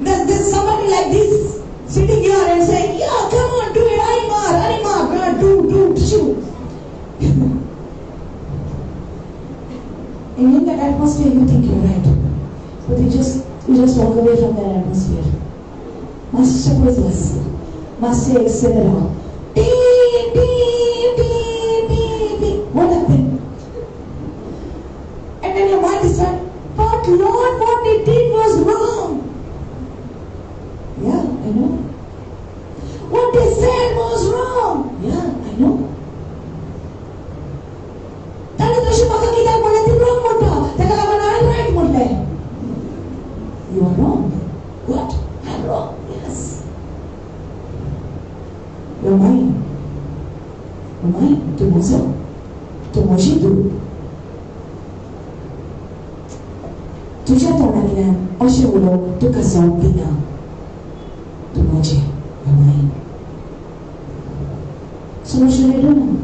A: There's somebody like this sitting here and saying, yeah, come on, do it, Harimar, do, shoot. And in that atmosphere, you think you're right. But you just walk away from that atmosphere. Master was less. Master said it all. Beep, beep, beep, beep, beep. What happened? And then your mind is like, but Lord, what they did was wrong. Yeah, I know. What they said was wrong. Yeah, I know. You are wrong. What? I'm wrong. Yes. Your mind. To mojidu. Tuja tona oshe ulo tuka zombina. To moji. Your mind. So what should I do now?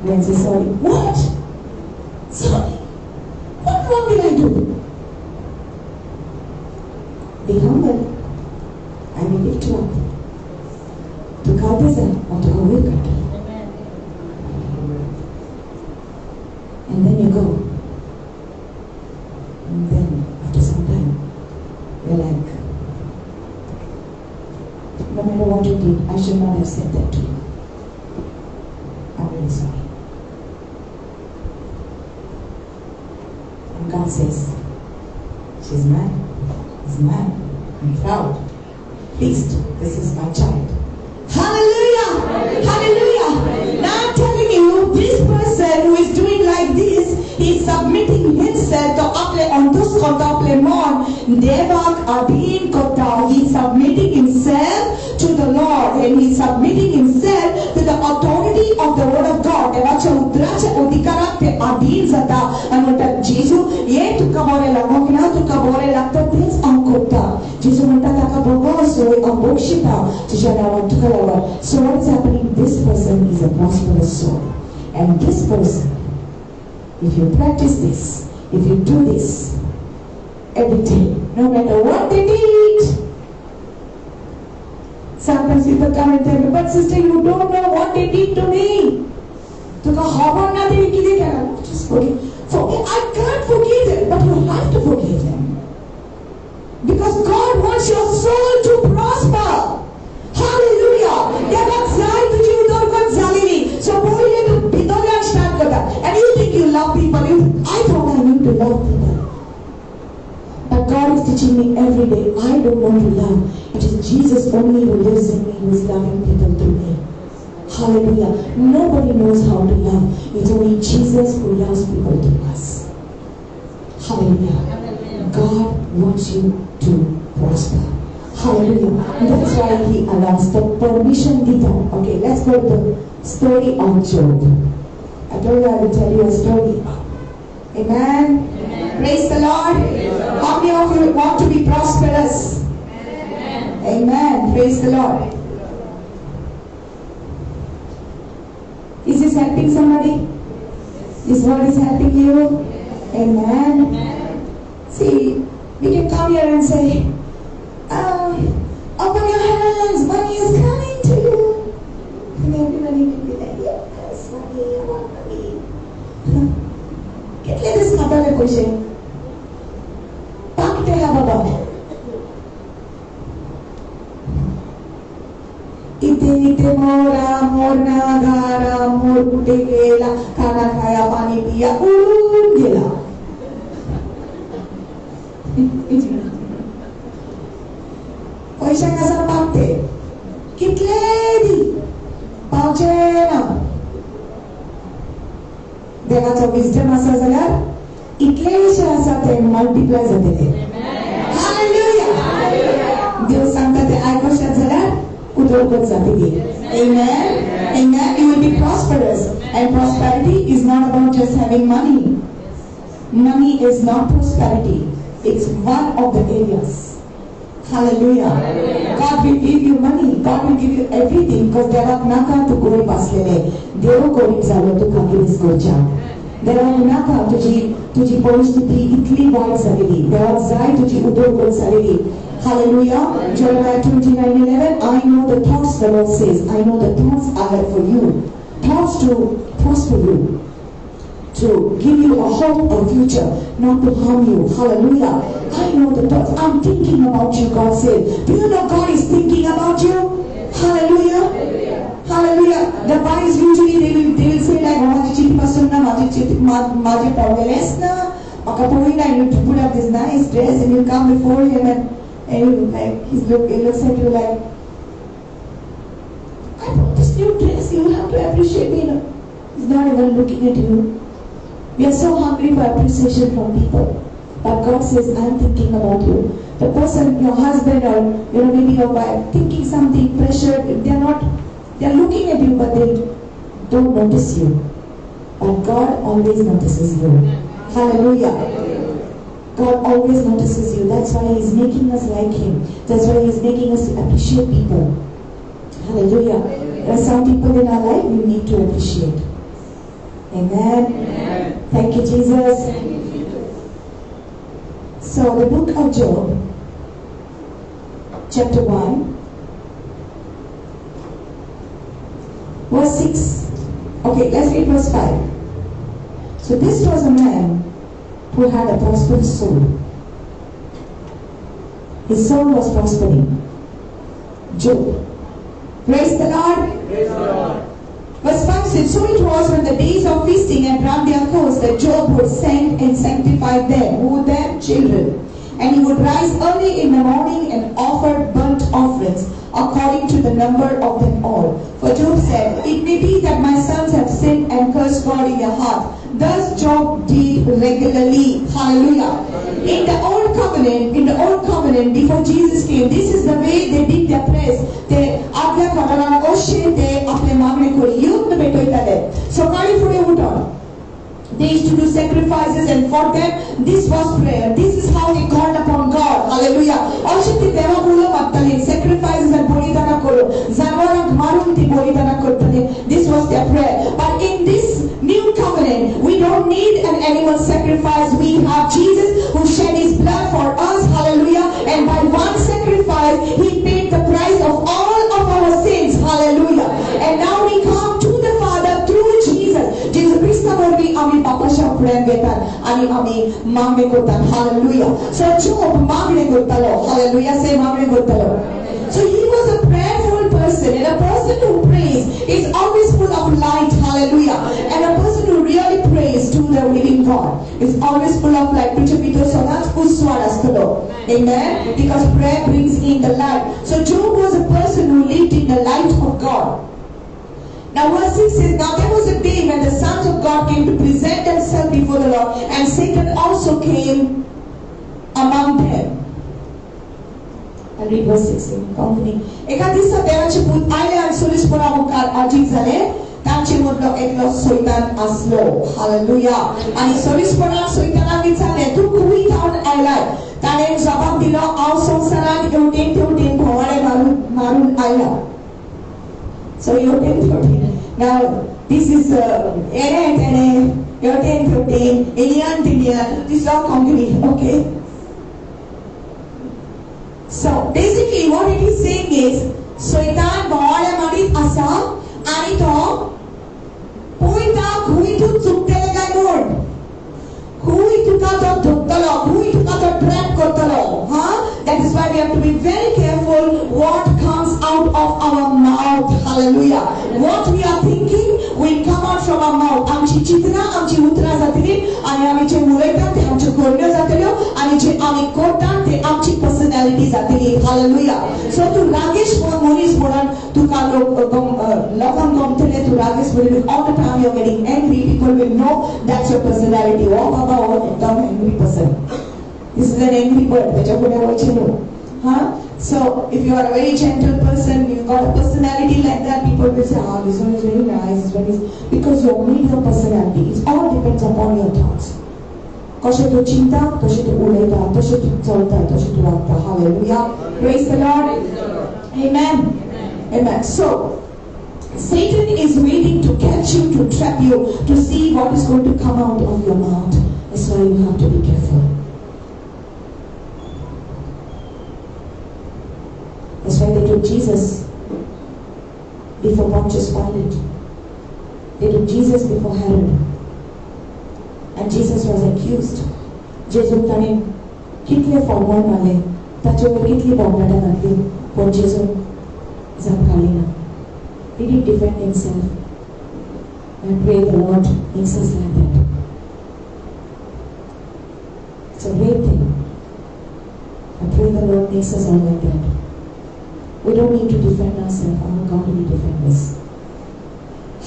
A: Then say sorry. What? Sorry. path. To go this end or to go with God. And then you go. And then after some time, you're like, no matter what you did, I should not have said that to you. I'm really sorry. And God says, she's mine. He's mine. I'm proud. Pleased. This is my child. Hallelujah! Hallelujah! Now I'm telling you, this person who is doing like this, he's submitting himself to ontus kontaplemon devak adin kota. He's submitting himself to the Lord, and he's submitting himself to the authority of the Word of God. Devacha udracha udikarak te adin zata. Anota Jesu ye tu kabore lagokina tu kabore lagta tens angkota. Jesu menta taka bogo so ambokshita tujana wantukalawa. So what is happening? This person is a prosperous soul, and this person, if you practice this, if you do this every day, no matter what they did. Sometimes people come and tell me, but sister, you don't know what they did to me. Just forgive. I can't forgive them, but you have to forgive them. Because God wants your soul to prosper. Hallelujah. So and you think you love people. I thought I knew to love people. But God is teaching me every day. I don't want to love. It is Jesus only who lives in me, who is loving people through me. Hallelujah. Nobody knows how to love. It's only Jesus who loves people through us. Hallelujah. God wants you to prosper. Hallelujah. And that's why He allows the permission given. Okay, let's go to the story of Job. I told you I will tell you a story. Amen. Amen. Praise the Lord. Amen. How many of you want to be prosperous? Amen. Amen. Praise the Lord. Is this helping somebody? This word is helping you? Amen. Amen. See, we can come here and say, open your hands, money is coming to you. And everybody will be like, yes, money, I want money. Get this mother question. Pakte ha baba. Ite mora morna gara mor kute gela khana khaya pani piya urun gela. पैसा कसा पावते कितले दी पावचे ना देवाचा wisdom आसा जाल्यार इतलेशे आसा ते मल्टिप्लाय जाते ते हालेलुया देव सांगता ते आयकोशात जाल्यार उदरगत जाते ती amen amen. You will be prosperous, and prosperity is not about just having money. Money is not prosperity. It's one of the areas. Hallelujah. Hallelujah. God will give you money. God will give you everything, because there are naka to go paslele. Devo kori zalo to kakiris gocha. There are naka tuji परिस्थिती इतली white झालेली. There are zai tuji udorgod झालेली. Hallelujah. Jeremiah 29:11. I know the thoughts, the Lord says. I know the thoughts I have for you. Thoughts to prosper you, to give you a hope, a future, not to harm you. Hallelujah. I know the thoughts. I'm thinking about you, God said. Do you know God is thinking about you? Hallelujah. Hallelujah. The boys usually they will say like, "Oh, I need to put up this nice dress," and you come before him and he looks at you like, "I bought this new dress. You have to appreciate me." No. He's not even looking at you. We are so hungry for appreciation from people. But God says, I'm thinking about you. The person, your husband or maybe your wife, thinking something, pressured, they're looking at you, but they don't notice you. But God always notices you. Hallelujah. God always notices you. That's why He's making us like Him. That's why He's making us appreciate people. Hallelujah. There are some people in our life we need to appreciate. Amen. Amen. Thank you, Jesus. Thank you, Jesus. So the book of Job, chapter 1, verse 6. Okay, let's read verse 5. So this was a man who had a prosperous soul. His soul was prospering. Job. Praise the Lord.
B: Praise the Lord.
A: Verse 5 says, so it was when the days of feasting had run their course that Job would send and sanctify them, who were their children. And he would rise early in the morning and offer burnt offerings according to the number of them all. For Job said, it may be that my sons have sinned and cursed God in their heart. Thus Job did regularly. Hallelujah. In the old covenant, before Jesus came, this is the way they did their prayers. They आपल्या घराला ओशे ते आपले मागणे कोरी युद्ध भेटोयताले. सकाळी फुडे उठून they used to do sacrifices, and for them this was prayer. This is how they called upon God. Hallelujah. Also the deva mulo mattale sacrifices and bolidana koro zanwarak marun ti bolidana kortale. This was their prayer. But in this new covenant, we don't need an animal sacrifice. We have Jesus who shed his blood for us. Hallelujah. And by one sacrifice, he paid the price of all of our sins. Hallelujah. And now we come to the Father through Jesus. Jesus Christ आम्ही बापाच्या प्रेम घेतात आणि आम्ही मागणे करतात. Hallelujah. So Job मागणे करतालो. Hallelujah. Say मागणे करतालो. So he was a prayerful person, and a person who prays is always full of light. Hallelujah. And a person who really prays to the living God is always full of light. Amen. Because prayer brings in the light. So Job was a person who lived in the light of God. Now verse 6 says, now there was a day when the sons of God came to present themselves before the Lord, and Satan also came among them. I'll read verse 6 in company. एका दिवसा देवाचे भूत आले आणि सोलिसपुरा मुखार अजीब झाले. त्यांचे मधलो एकलो सैतान असलो. हालेलुया. आणि सोलिसपुरा सैतानाक विचारले, तू कुई जाऊन आयलाय? त्याने जबाब दिला, हांव संसारात एवटेन तेवटेन भोवाडे मारून आयला. So you're 10, 13. Now this is you're 10, 13, Indian. This is all combination. Okay. So basically, what it is saying is, Satan bawala marit asa, ani to poita hui tu chuktele gai mod, hui tu ka to dhuktalo, hui tu ka to trap kortalo. That is why we have to be very careful what comes out of our mouth. Hallelujah. What we are thinking will come out from our mouth. आमची चिंतना, आमची उतरा जातली, आणि आम्ही जे उलयतात ते आमचे करण्यो जातल्यो, आणि जे आम्ही करतात ते आमची पर्सनॅलिटी जातली. Hallelujah. So तू रागेश मनीस म्हणून तुका लोकांक गमतले, तू रागेश म्हणून all the time you're getting angry, people will know that's your personality. Oh Baba, oh, एकदम angry person. This is an angry bird. So if you are a very gentle person, you've got a personality like that, people will say, this one is very nice, this one is, because you need your personality. It all depends upon your thoughts. Koshe tu chinta, koshe tu uleta, koshe tu cholta, koshe tu rakta. Hallelujah. Praise the Lord. Amen. Amen. So Satan is waiting to catch you, to trap you, to see what is going to come out of your mouth. That's why you have to be careful. That's why they took Jesus before Pontius Pilate. They took Jesus before Herod. And Jesus was accused. Jesus tane kitle forward male, tacho kitle bombada nati, for Jesus zamkalina. Did he defend himself? And pray the Lord makes us like that. It's a great thing. I pray the Lord makes us all like that. We don't need to defend ourselves. Our God will defend us.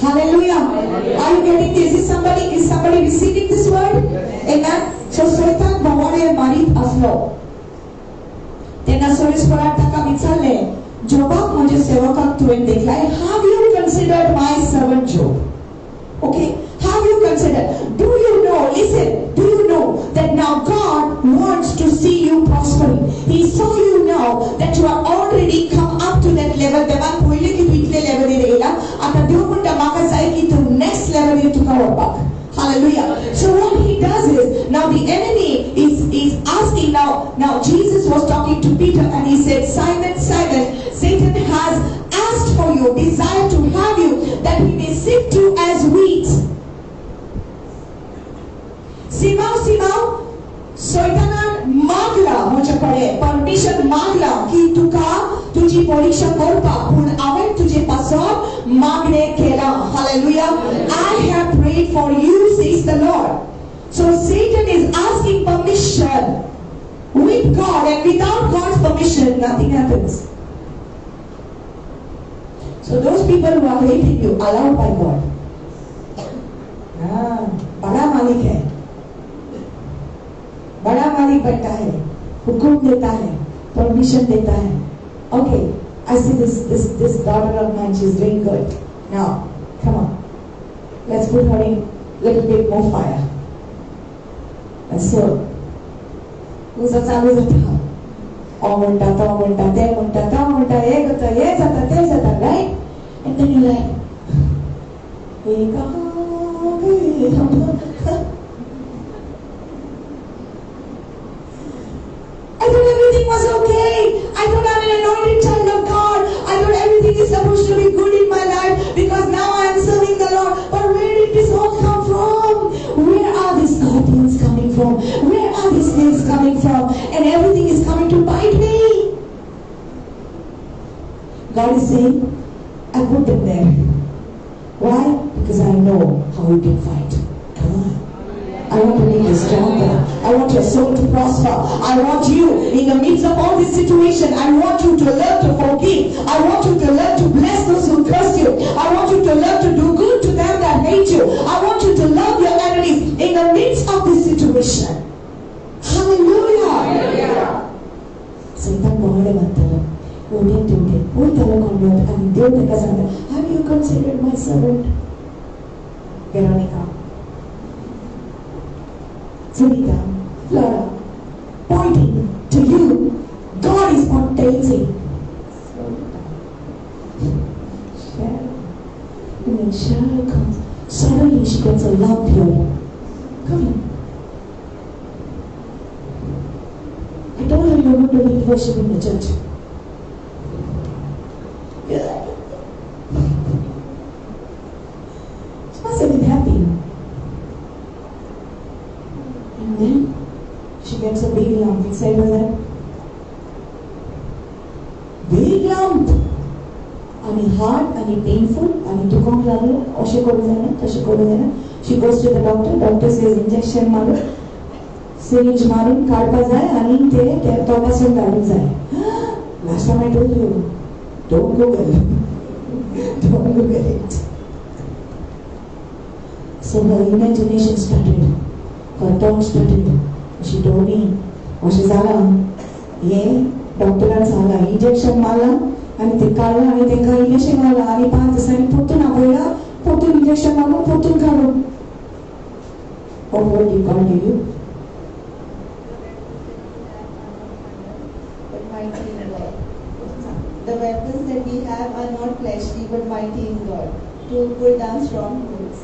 A: Hallelujah. Are you getting this? Is somebody receiving this word? Amen. So Satan bawale marit aslo. Tena solis parataka vichale. Jobak mujhe sevakak tuwen dekla. Have you considered my servant Job? Okay. Have you considered? Do you know? Listen. Do you know that now God wants to see you prospering? He saw you now that you are already come up to that level. Devan poile ki pitle level irela. Ata Diyo munda maka sai ki to next level you to come back. Hallelujah. So what he does is, now the enemy is asking now Jesus was talking to Peter and he said, Simon, Simon, Satan has asked for you, desire to have you, that he may sift you as wheat. Simão, Soitanan मागला माझ्याकडे permission मागला की तुझी परीक्षा करता पण आवेन तुझे पासून मागणे केला. Hallelujah. I have prayed for you, says the Lord. So Satan is asking permission with God, and without God's permission nothing happens. So those people who are hating you, allowed by God. बड़ा मालिक है, बड़ा मालिक बैठा है, हुक्म देता है, परमिशन देता है. Okay, I see this daughter of mine, she's doing good. Now, come on, let's put her in little bit more fire. And so, उसा चालू जाता, म्हणता तो म्हणता ते म्हणता तो म्हणता हे करता हे जाता ते जाता, right? And then you're like, I thought everything was okay. I thought I'm an anointed child of God. I thought everything is supposed to be good in my life because now I am serving the Lord. But where did this all come from? Where are these scorpions coming from? Where are these snakes coming from? And everything is coming to bite me. God is saying, I put them there. Why? Because I know how you can fight. Come on. I want to make you stronger. I want your soul to prosper. I want you, in the midst of all this situation, I want you to learn to forgive. I want you to learn to bless those who curse you. I want you to learn to do good to them that hate you. I want you to love your enemies in the midst of this situation. Hallelujah. Satan bahare mantara. Have you considered my servant? Veronica, Sunita, Flora, pointing to you. God is spontaneous. When Cheryl comes, suddenly she gets a lump here. Come here. I told her you're going to lead worship in the church. She must have been happy. And then she gets a big lump inside her head. Big lump. And hard and painful and tukam lagla. She goes to the doctor. Doctor says injection maru. Syringe maru. Kadpa jai. And tere topasun kadun jai. Last time I told you, don't Google it. Don't Google it. So her imagination started. Her tongue started. She told me, Oshizala, ye, doctor and Sala, injection mala, and the Kala, and the injection mala, and the path, and Putun Abuela, Putun injection mala, Putun Karu. What word did God give you?
B: The weapons that we have are not fleshly but mighty in God to pull down strongholds.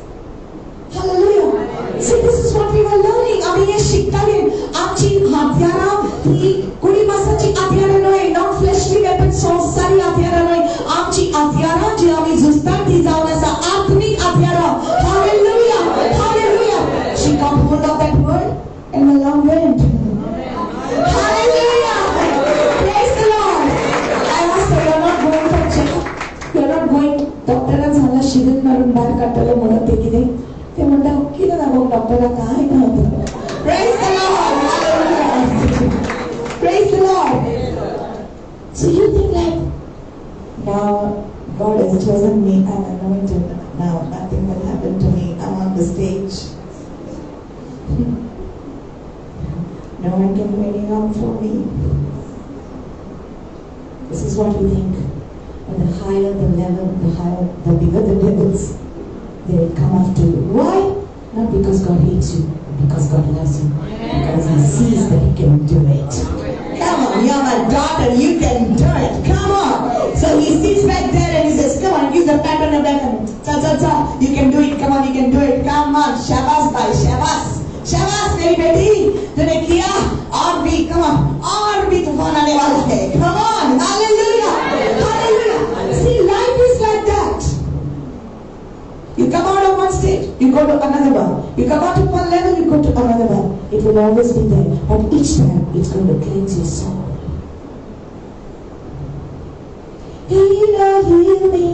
A: Hallelujah. See, this is what we were learning. आम्ही हे शिकताले. आमची हत्यारा ही कुणी माणसाची हत्यारा नाही, not fleshly weapons, सारी हत्यारा नाही. आमची हत्यारा जी आम्ही झुजतात ती जाऊन असा आत्मिक हत्यारा. Hallelujah. Hallelujah. She got hold of that word and the Lord went. Hallelujah. Praise the Lord. I asked her, you're not going for checkup. You're not going. डॉक्टरांना झाला शिबिर मारून बाहेर काढताला म्हणत ते की नाही. ते म्हणतात की ना मग डॉक्टरला काय नव्हतं. Praise the Lord. Hallelujah. Praise the Lord. So you think like, now God has chosen me, I'm anointed. Now nothing will happen to me. I'm on the stage. No one can do any harm for me. This is what we think. And the higher the level, the bigger the devils, they will come after you. Why? Not because God hates you, but because God loves you. Because He sees that He can do it. Come on, you're my daughter, you can do it. Come on. So He sits back there and He says, come on, give the pattern of weapon. Cha cha cha, you can do it. Come on, you can do it. Come on, shabas bhai, shabas. शाबाश मेरी बेटी, तूने किया और भी, come on, और भी तूफान आने वाला है. Come on, hallelujah, hallelujah. See, life You come out of one stage, you go to another one. You come out of one level, you go to another one. It will always be there. But each time, it's going to cleanse your soul. Healer, heal me,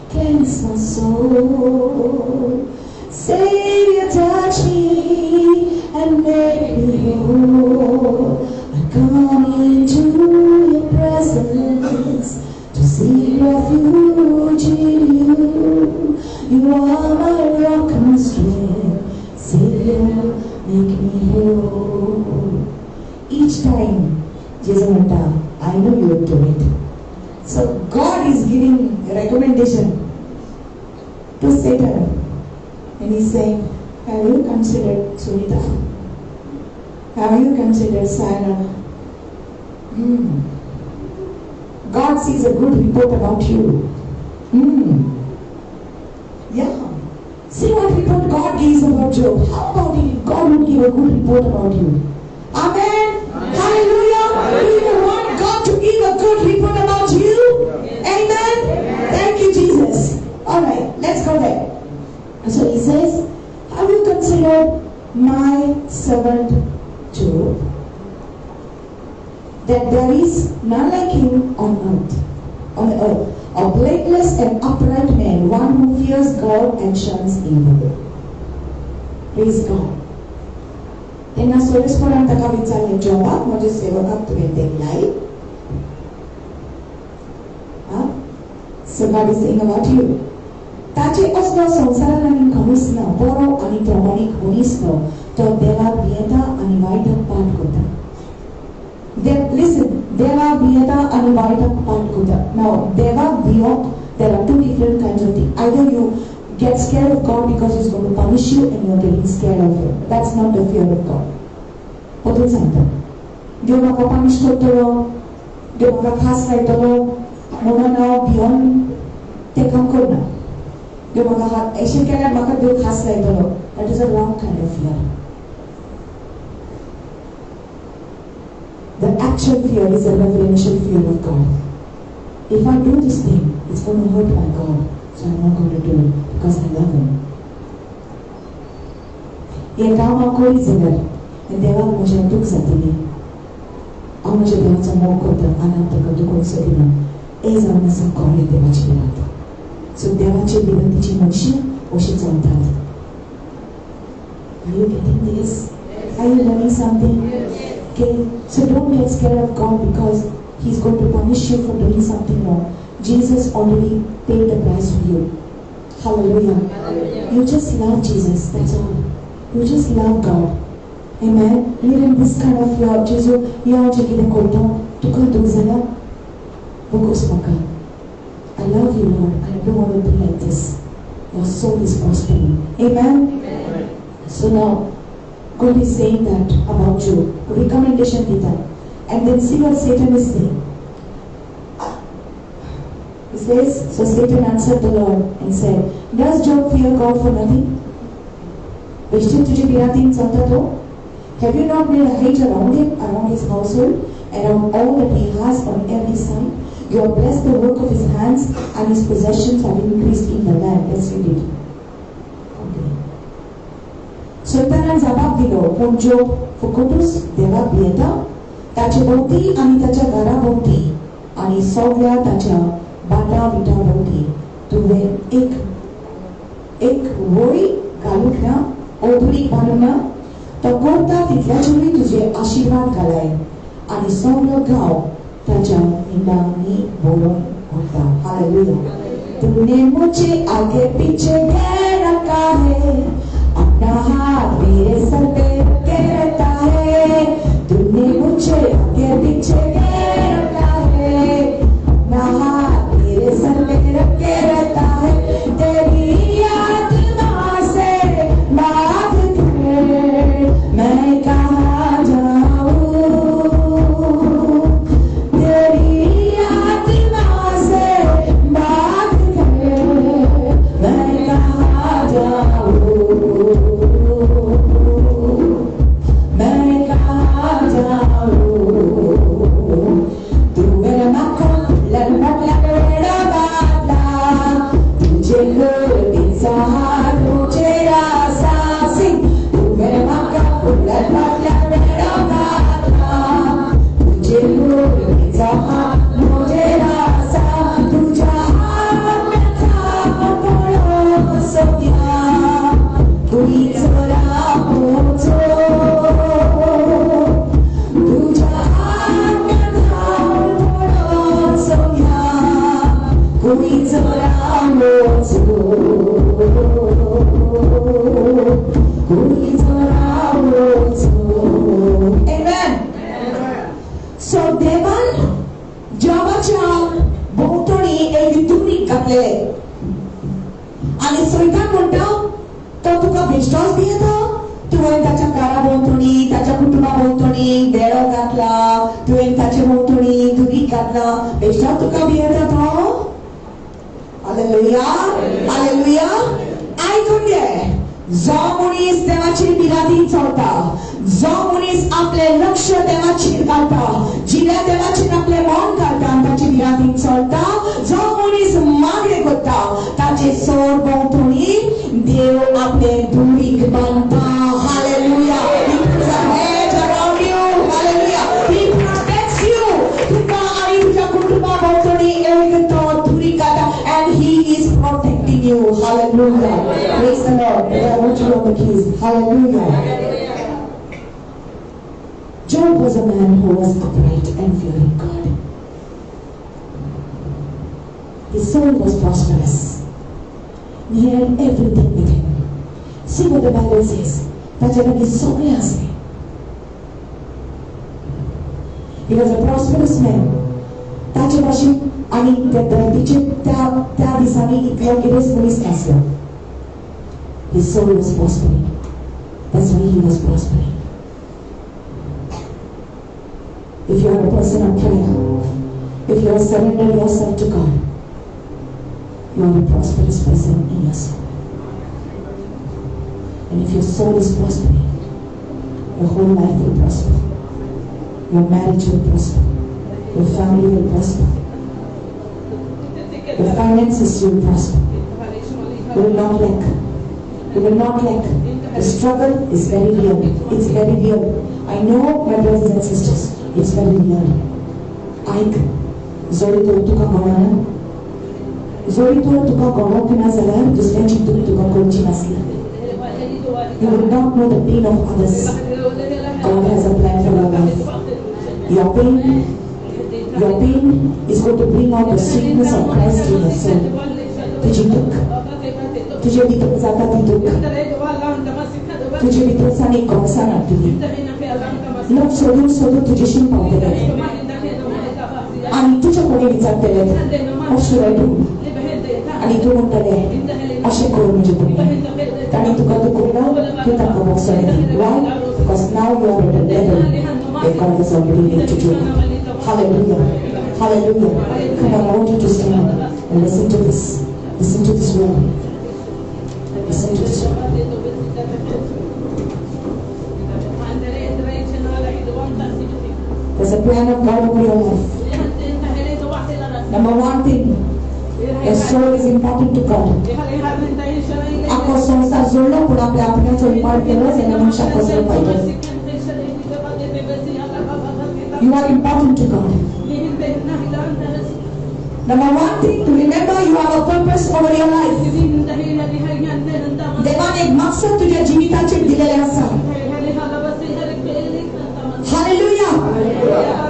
A: cleanse my soul. Savior, touch me and make me whole. I come into your presence to seek refuge in you. You are my rock and strength. Savior, make me whole. Each time, Jesus went down, I know you will do it. So God is giving a recommendation to Satan. And he's saying, have you considered Sunita? Have you considered Sarah? God sees a good report about you. Yeah. See what report God gives about Job. How about if God would give a good report about you? Amen. Hallelujah. Do you want God to give a good report about you? Amen. Thank you, Jesus. Alright, let's go there. So he says, have you considered my servant Job? That there is none like him on the earth, a blameless and upright man, one who fears God and shuns evil. Praise God. Tenna soresporan taka viचारले Joba, माझे सेवकाक तुवें देखलाय. So God is saying about you. ताचे असलो संसारान आनी खमीसना बरो आनी प्रामाणीक मनीसनो तो देवाक भियेता आनी वायटाक पाट करता. Listen, देवाक भियेता आनी वायटाक पाट करता. Now, देवाक भियोक, there are two different kinds of things. Either you get scared of God because He's going to punish you and you are getting scared of Him. That's not the fear of God. Potem सांगता. देव म्हाका punish करतलो, देव म्हाका खास लायतलो, म्हणून हांव भियोन तें काम करना. देव म्हाका अशें केल्यार म्हाका देव खास लायतलो. That is a wrong kind of fear. The actual fear is a reverential fear of God. If I do this thing, it's going to hurt my God, so I'm not going to do it because I love Him. हे काम हांव करी जाल्यार देवाक म्हजें दूख जातलें. हांव म्हज्या देवाचो मोग करता आनी हांव ताका दुखोवंक सोदिना. हे जावन आसा खरें देवाची विनंती. सो देवाचे विनंतीची मनशां अशीं चलतात. Are you getting this? Are you learning something? Okay, so don't get scared of God because He's going to punish you for doing something wrong. Jesus already paid the price for you. Hallelujah. You just love Jesus, that's all. You just love God. Amen. You're in this kind of love. Jesus, you are taking a koto. Tukar duzala. Bukos maka. I love you, Lord. I don't want to be like this. Your soul is prospering. Amen. So now, God is saying that about you. Recommendation kita. And then see what Satan is saying. He says, so Satan answered the Lord and said, does Job fear God for nothing? Have you not made a hedge around him, around his household, around all that he has on every side? You have blessed the work of his hands, and his possessions have increased in the land. Let's read it. Sultanan jawab दिलो, पण Job फुकटूच देवाक भियेता, ताचे भोवती आनी ताच्या घरा भोवती आनी सगळ्या ताच्या बाटा बिटा भोवती तुवें एक वळी घालूंक ना, ओधुरीक बांदूंक ना. तो करता तितल्याचेरूय तुजे आशीर्वाद घालाय आनी सगळो गांव ताच्या निंदांनी भरून उरता. हालेलुया. तूने मुझे आगे पीछे घेर रखा है, अपना हाथ मेरे सर पे रखे रहता है. तूने मुझे आगे पीछे घेर रखा है, अपना हाथ मेरे सर पे रखे रहता है. तेरी आत्मा से बात कर, मैं कहाँ जाऊँ. तेरी आत्मा से बात कर, मैं कहाँ जाऊँ. Who is around us? Who is around us? Amen. So Devan Javacha Botoni Edituri Kaple. आणि सोयता म्हणतो तो तुका विश्वास दियता तुवें ताच्या कारा भोंवतणी ताच्या कुटुंबा भोंवतणी देडो घातला तुवें ताचे भोंवतणी दुरी घातला विश्वास तुका दियता तो हालेलुया हालेलुया आयकून घे जो मनीस देवाची बिरादी चलता जो मनीस आपले लक्ष देवाचेर घालता जिणे देवाचेर आपले मन घालता आनी ताची बिरादी चलता जो मनीस मागे करता ताचे सोर भोंवतणी देव आपले दुरीक बांदता hallelujah he puts a hedge around you hallelujah he protects you तुका आनी तुज्या कुटुंबा भोंवतणी एक तो दुरीक घालता and he is protecting you hallelujah praise the Lord I want you on the keys hallelujah. Job was a man who was upright and fearing God. His soul was prosperous. He had everything with him. See what the Bible says. त्याच्याकडे सगळे असले. He was a prosperous man. त्याच्या भाषेत आणि त्या धर्तीचे त्या दिसांनी इतल्या कितेच मनीस नासलो. His soul was prospering. That's why he was prospering. If you are a person of prayer, if you have surrendered yourself to God, you are a prosperous person in your soul. And if your soul is prospering, your whole life will prosper. Your marriage will prosper. Your family will prosper. Your finances will prosper. You will not lack. You will not lack. The struggle is very real. It's very real. I know, my brothers and sisters, it's very real. Aik, zori to tuka gawana. Zori to tuka gawana kina zalar, dusऱ्याची दुःख तुका कोणची नसली. You will not know the pain of others. God has a plan for your life. Your pain is going to bring out the sweetness of Christ in your soul. तुझी दुःख, तुझे भीतर जाता ती दुःख, तुझे भीतर साने कौसा नाटुली. लोक सोडून तुझ्याशी पावतले आणि तुझ्याकडे विचारतले अशें रे तूं आणि तूं म्हणटले अशें कर म्हणजे तुम्ही ताणी तुका दुखयला तूं ताका वखसयली. Why? Because now you are at a level that God has already made you to. Hallelujah. Hallelujah. Come on, I want you to stand and listen to this. Listen to this word. Listen to this word. There's a plan of God over your life. Number one thing, your soul is important to God. Ako संसार जोडला पण आपल्या आपल्याचो import केलो जाल्यार मनशाक कसलो फायदो. You are important to God. Number one thing to remember, you have a purpose over your life. देवान एक मकसद तुझ्या जीविताचेर दिलेले आसा. Hallelujah.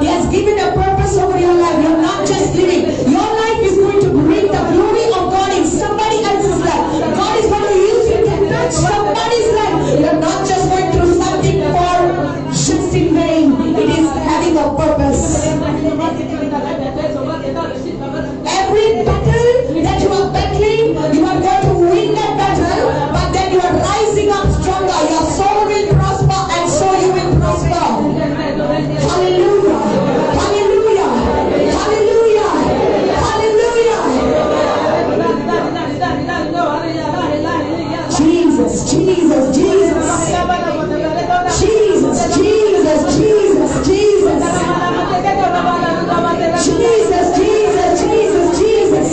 A: He has given a purpose over your life. You're not just living. Your life is going to bring the glory of God in somebody else's life. God is going to use you to touch somebody's life. You're not just going through something for just in vain. It is having a purpose. Every battle that you are battling, you are going to win that battle, but then you are rising up stronger. Your soul will prosper and so you will prosper. Hallelujah. Hallelujah. Hallelujah. Hallelujah. Jesus, Jesus, Jesus. Jesus, Jesus, Jesus, Jesus. Jesus, Jesus, Jesus, Jesus.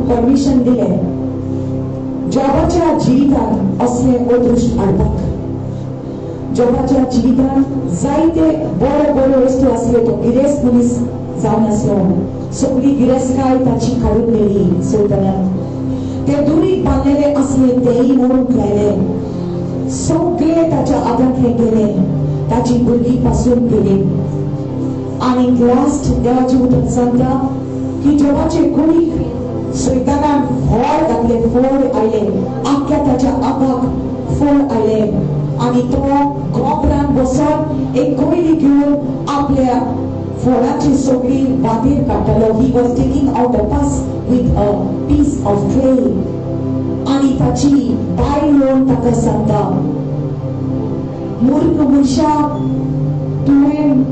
A: Permission दिले जॉबाच्या जिवितान असले अदृश्ट हाडपाक जॉबाच्या जिवितान जायते बरो बरो वस्तू असले तो गिरेस्त मनीस जावन आसलो सगळी गिरेस्तकाय ताची काडून गेली सैतानान ते दुरीक बांदलेले असले तेही मोडून लायले सगळे ताच्या आदांतले गेले ताची भुरगीं पासून गेली आणि लास्ट देवाचे उतर सांगता की जॉबाचे कुडीक सैतानान व्हड घातले फोड आयले आख्या ताच्या आगाक फोड आयले आणि तो गोबरान बसून एक कोयली घेऊन आपल्या फोडाची सगळी बाहेर काडटालो he was taking out a pus with a piece of clay आणि ताची बायल येवन ताका सांगता मूर्ख मनशा तुवें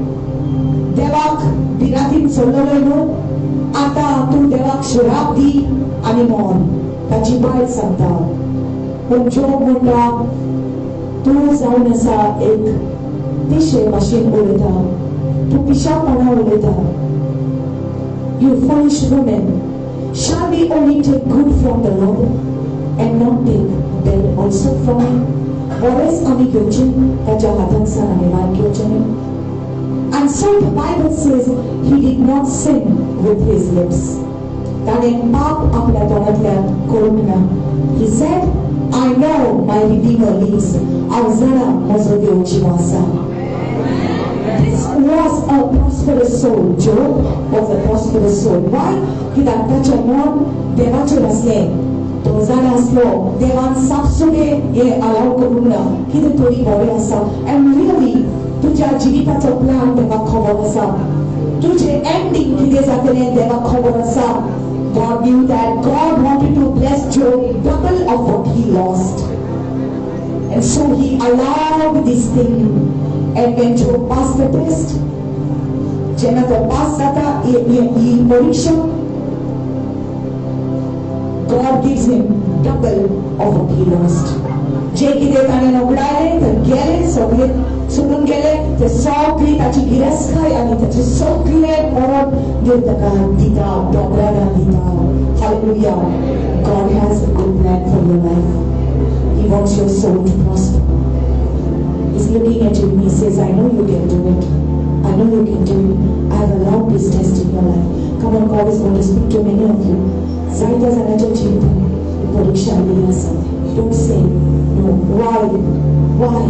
A: देवाक बिरातीन सोडलेलो न्हू आता तू देवाक श्राप दी आनी मोर ताची बायल सांगता पण जो म्हणटा तू जावन आसा एक पिशे भाशेन उलयता तू पिशापणा उलयता You foolish woman, shall we only take good from the Lord and not take bad also from him? बरेच आमी घेवचे ताच्या हातान सान आमी वार घेवचे न्ही And so the Bible says he did not sin with his lips. ताणें पाप आपल्या तोंडांतल्यान करूंक ना. He said, I know my Redeemer lives. हांव जाणा म्हजो देव जिवो आसा. This was a prosperous soul. Job was a prosperous soul. Why? कित्याक ताचें मन देवाचेर आसलें. तो जाणा आसलो देवान सापसुले हे अलाव करूंक ना कितें तरी बरें आसा. And really तुज्या जिविताचो प्लान तेका खबर आसा. तुझे एंडिंग कितें जातलें तेका खबर आसा. God knew that God wanted to bless Job double of what he lost. And so he allowed this thing. And when Job passed the test, जेन्ना तो पास जाता ही परीक्षा, God gives him double of what he lost. जे कितें ताणें नोकडायलें ते गेले सगळे सोडून गेले ते सगळी ताची गिरेस्तकाय आनी ताचे सगळे परत देव ताका दिता दोबरायला दिता. Hallelujah. God has a good plan for your life. He wants your soul to prosper. He's looking at you and he says, I know you can do it. I know you can do it. I have allowed this test in your life. Come on, God is going to speak to many of you. Zaita zanacha chinta, pariksha aliyasa. Don't say no. Why? Why?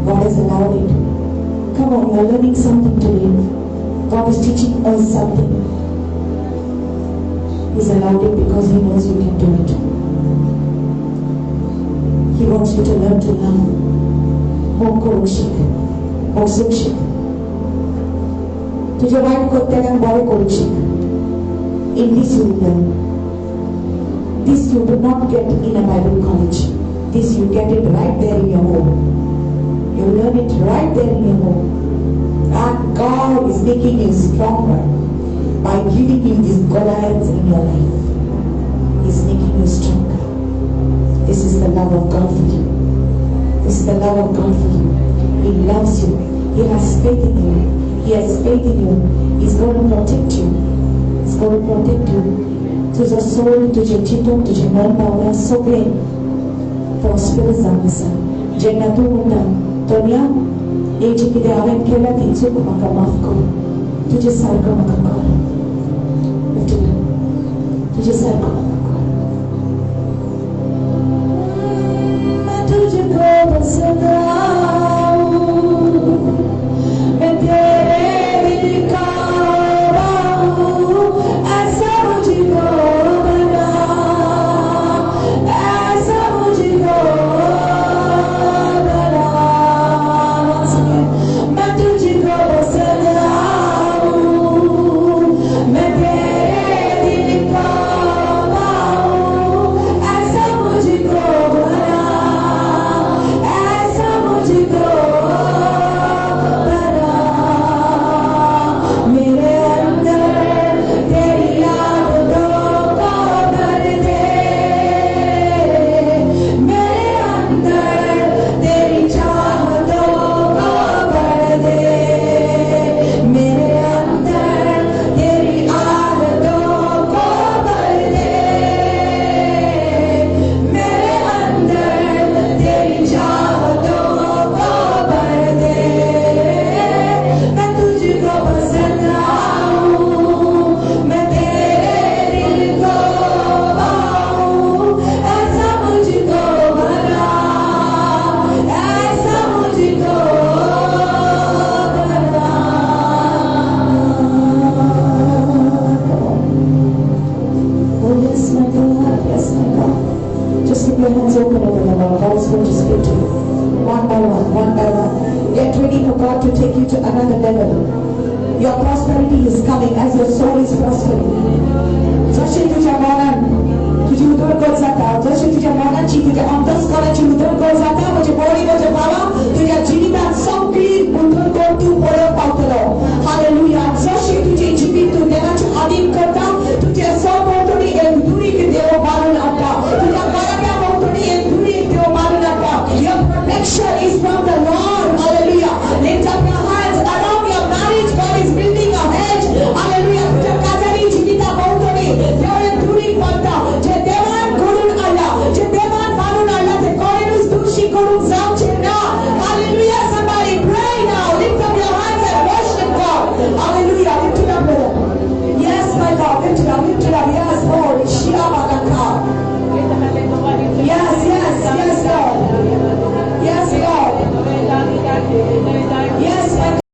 A: God has allowed it. Come on, you are learning something today. God is teaching us something. He's allowed it because He knows you can do it. He wants you to learn to love. More korukshik, more sukshik. तुझे white कोत्यान बरे korukshik. In this you learn. This you do not get in a Bible college. This you get it right there in your home. You learn it right there in your home. And God is making you stronger by giving you these Goliaths in your life. He's making you stronger. This is the love of God for you. This is the love of God for you. He loves you. He has faith in you. He has faith in you. He's going to protect you. He's going to protect you. तुझं soul, तुझे चिंतन, तुझे मन भावना सगळे prosperous जावन आसा. जेन्ना तूं म्हणटा तोनिया हेजें कितें हांवें केलां ती चूक म्हाका माफ कर. तुजे सारको म्हाका कर. तुजे सारको म्हाका कर. मैं तुझको पसंद आऊं. मैं तेरे दिल का हूँ. ऐसा मुझको बना. ऐसा मुझको बना. मैं तुझको पसंद आऊं. God to take you to another level. Your prosperity is coming as your soul is prospering. जशी तुझ्या मनात तुझी उधळपळ जाता, जशी तुझ्या मनाची तुझ्या अंतस्करणाची उधळपळ जाता, म्हणजे बॉडी म्हणजे बाबा तुझ्या जीवितात सगळी उधळपळ तू पळय पावतलो. हालेलुया. जशी तुझी जीवित तू देवाच्या अधीन करता, तुझ्या सभोवतणी एक दुरीक देव मारून आता, तुझ्या घराच्या भोवतणी एक दुरीक देव मारून आता. Your protection is from the Lord. Hallelujah. Lift up your hands around your marriage. God is building a hedge. Hallelujah. तुझ्या काजारी जीविता भोवतणी देव एक दुरीक पडता. जे देवाकडून आला, जे देवान मारून आला, ते कोणीच दुसरीकडून जाऊचे ना. Hallelujah. Somebody pray now. Lift up your hands and worship God.